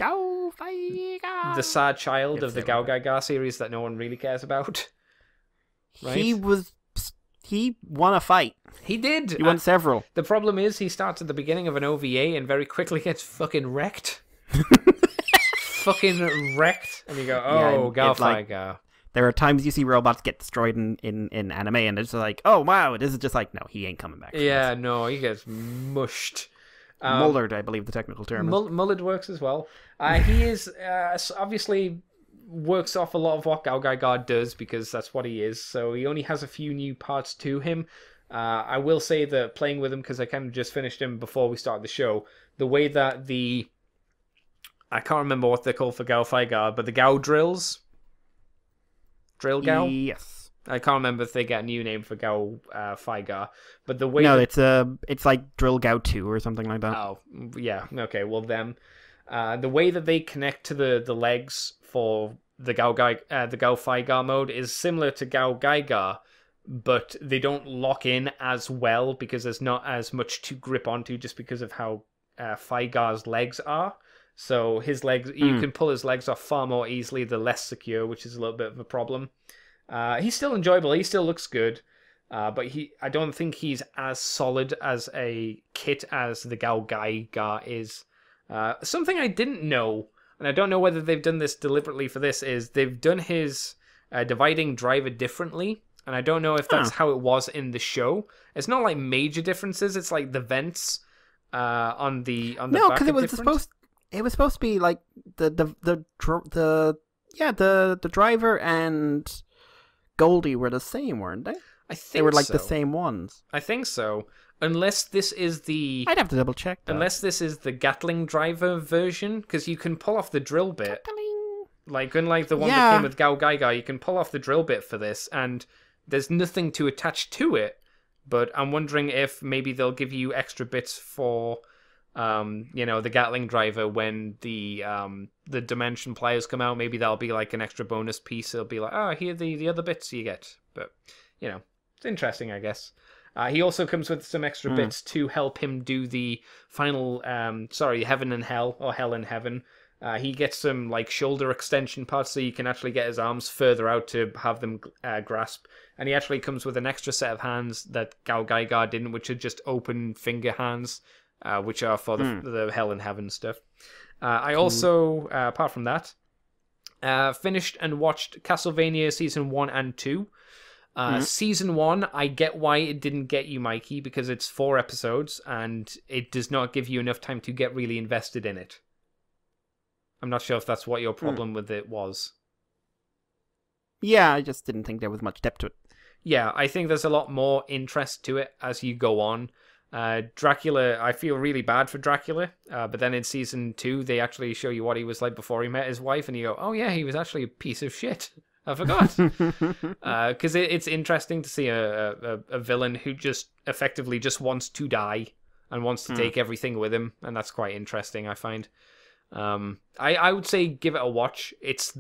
sad child of the Gao Gaiga series that no one really cares about. Right? He won a fight. He did. He won several. The problem is he starts at the beginning of an OVA and very quickly gets fucking wrecked. Fucking wrecked. And you go, Gao Faigar. There are times you see robots get destroyed in anime, and it's like, oh wow, this is just like, no, he ain't coming back. Yeah, no, he gets mushed. Mullered, I believe the technical term is. Mullered works as well. He is obviously works off a lot of what Gao Gaiga does, because that's what he is. So he only has a few new parts to him. I will say that playing with him, because I kind of just finished him before we started the show, the way that I can't remember what they're called for Gao Faigar, but the Gao drills. Drill Gao? Yes. I can't remember if they get a new name for Gao Faigar, but the way it's like Drill Gao 2 or something like that. Oh, yeah. Okay, well them. The way that they connect to the legs for the Gao Faigar mode is similar to Gao Gaiga, but they don't lock in as well because there's not as much to grip onto, just because of how Faigar's legs are. So his legs, you can pull his legs off far more easily. They're less secure, which is a little bit of a problem. He's still enjoyable. He still looks good. But I don't think he's as solid as a kit as the Gao Gaiga is. Something I didn't know, and I don't know whether they've done this deliberately for this, is they've done his dividing driver differently. And I don't know if that's how it was in the show. It's not like major differences. It's like the vents on the no, back because it was supposed to be like the driver and Goldie were the same, weren't they? I think they were like so. the same ones. I think so. Unless this is I'd have to double check that. Unless this is the Gatling driver version, because you can pull off the drill bit. Like, unlike the one that came with Gao Gaiga, you can pull off the drill bit for this, and there's nothing to attach to it. But I'm wondering if maybe they'll give you extra bits for the Gatling driver when the Dimension pliers come out. Maybe that'll be like an extra bonus piece. It'll be like, here are the other bits you get. But, it's interesting, I guess. He also comes with some extra bits to help him do the final, Heaven and Hell, or Hell and Heaven. He gets some like shoulder extension parts, so you can actually get his arms further out to have them grasp. And he actually comes with an extra set of hands that Gal Gaigar didn't, which are just open finger hands, which are for the Hell and Heaven stuff. I also, apart from that, finished and watched Castlevania Season 1 and 2. Season 1, I get why it didn't get you, Mikey, because it's 4 episodes, and it does not give you enough time to get really invested in it. I'm not sure if that's what your problem with it was. Yeah, I just didn't think there was much depth to it. Yeah, I think there's a lot more interest to it as you go on. Dracula, I feel really bad for Dracula, but then in Season 2, they actually show you what he was like before he met his wife, and you go, oh yeah, he was actually a piece of shit. I forgot. Because it's interesting to see a villain who just effectively just wants to die and wants to take everything with him, and that's quite interesting, I find. I would say give it a watch. It's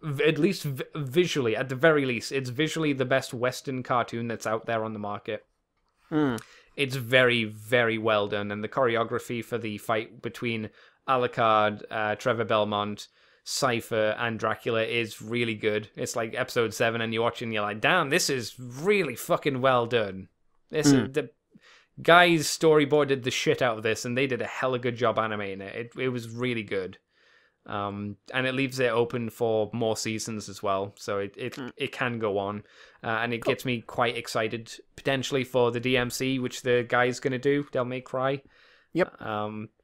at least visually, at the very least, it's visually the best Western cartoon that's out there on the market. It's very, very well done, and the choreography for the fight between Alucard, Trevor Belmont, Cypher, and Dracula is really good. It's like episode 7, and you watch it and you're like, damn, this is really fucking well done. The guys storyboarded the shit out of this, and they did a hella good job animating it. It was really good. And it leaves it open for more seasons as well, so it can go on, and it gets me quite excited potentially for the DMC, which the guy's gonna do, Devil May Cry. Yep.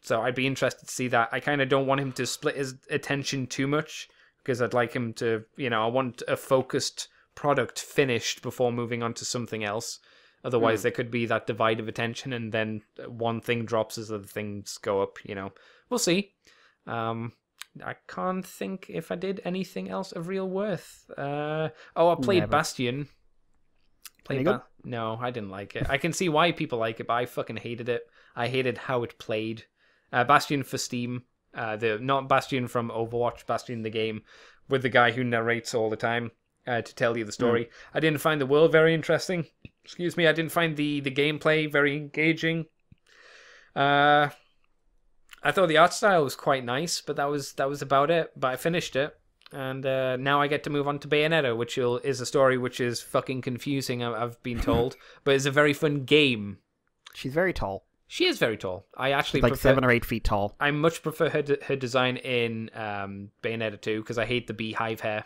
So I'd be interested to see that. I kind of don't want him to split his attention too much, because I'd like him to, I want a focused product finished before moving on to something else. Otherwise, there could be that divide of attention, and then one thing drops as other things go up. We'll see. I can't think if I did anything else of real worth. I played Bastion. No, I didn't like it. I can see why people like it, but I fucking hated it. I hated how it played. Bastion for Steam. Not Bastion from Overwatch, Bastion the game, with the guy who narrates all the time to tell you the story. I didn't find the world very interesting. Excuse me, I didn't find the gameplay very engaging. I thought the art style was quite nice, but that was about it. But I finished it, and now I get to move on to Bayonetta, which is a story which is fucking confusing, I've been told, but it's a very fun game. She's very tall. She is very tall. I actually She's like prefer, 7 or 8 feet tall. I much prefer her design in Bayonetta 2, because I hate the beehive hair.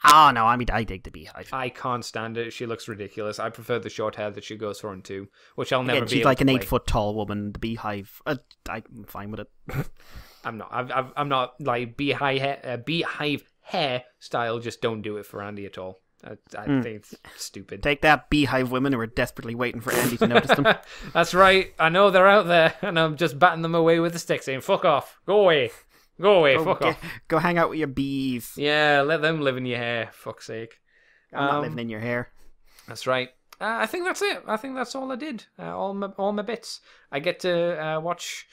Oh, no, I mean, I dig the beehive. I can't stand it. She looks ridiculous. I prefer the short hair that she goes for in 2, which I'll never be she's able like to an play. 8 foot tall woman. The beehive, I'm fine with it. I'm not. I'm not like beehive hair style. Just don't do it for Andy at all. I think it's stupid. Take that, beehive women who are desperately waiting for Andy to notice them. That's right. I know they're out there, and I'm just batting them away with a stick, saying "fuck off, go away, fuck off." Go hang out with your bees. Yeah, let them live in your hair. Fuck's sake. I'm not living in your hair. That's right. I think that's it. I think that's all I did. All my bits. I get to watch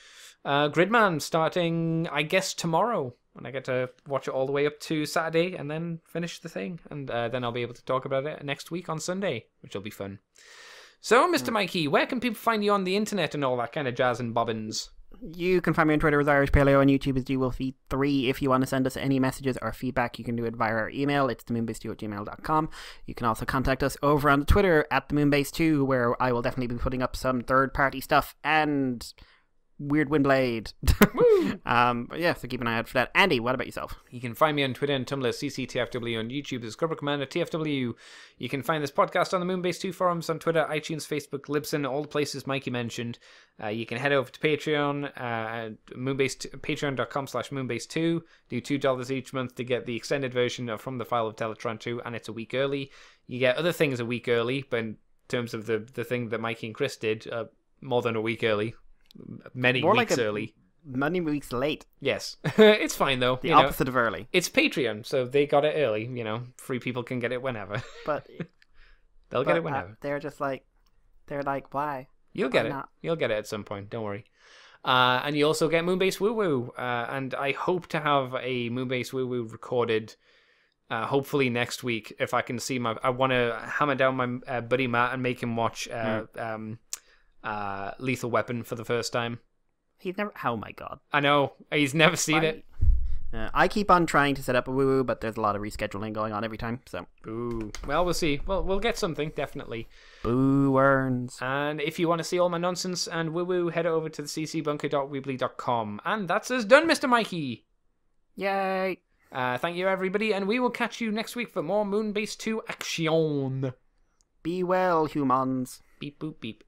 Gridman starting, I guess, tomorrow. And I get to watch it all the way up to Saturday and then finish the thing. And then I'll be able to talk about it next week on Sunday, which will be fun. So, Mr. Mikey, where can people find you on the internet and all that kind of jazz and bobbins? You can find me on Twitter as Irish Paleo, on YouTube as GWolfie3. If you want to send us any messages or feedback, you can do it via our email. It's themoonbase2@gmail.com. You can also contact us over on Twitter at themoonbase2, where I will definitely be putting up some third-party stuff and Weird Windblade. Yeah, so keep an eye out for that. Andy, what about yourself? You can find me on Twitter and Tumblr, CCTFW, on YouTube as Scrubber Commander TFW. You can find this podcast on the Moonbase 2 forums on Twitter, iTunes, Facebook, Libsyn, all the places Mikey mentioned. You can head over to Patreon, patreon.com/Moonbase2. Do $2 each month to get the extended version of From the File of Teletron 2, and it's a week early. You get other things a week early, but in terms of the thing that Mikey and Chris did, more than a week early. Many weeks early. Many weeks late. Yes. It's fine, though. The opposite of early. It's Patreon, so they got it early. Free people can get it whenever. But they'll get it whenever. They're like, why? You'll get Why it. not? You'll get it at some point. Don't worry. And you also get Moonbase Woo Woo. And I hope to have a Moonbase Woo Woo recorded hopefully next week. If I can see I want to hammer down my buddy Matt and make him watch Lethal Weapon for the first time. He's never... Oh my god. I know. He's never seen it. I keep on trying to set up a woo-woo, but there's a lot of rescheduling going on every time, so... Ooh. Well, we'll see. Well, we'll get something, definitely. Boo earns. And if you want to see all my nonsense and woo-woo, head over to the ccbunker.weebly.com. And that's us done, Mr. Mikey! Yay! Thank you, everybody, and we will catch you next week for more Moonbase 2 action. Be well, humans. Beep, boop, beep.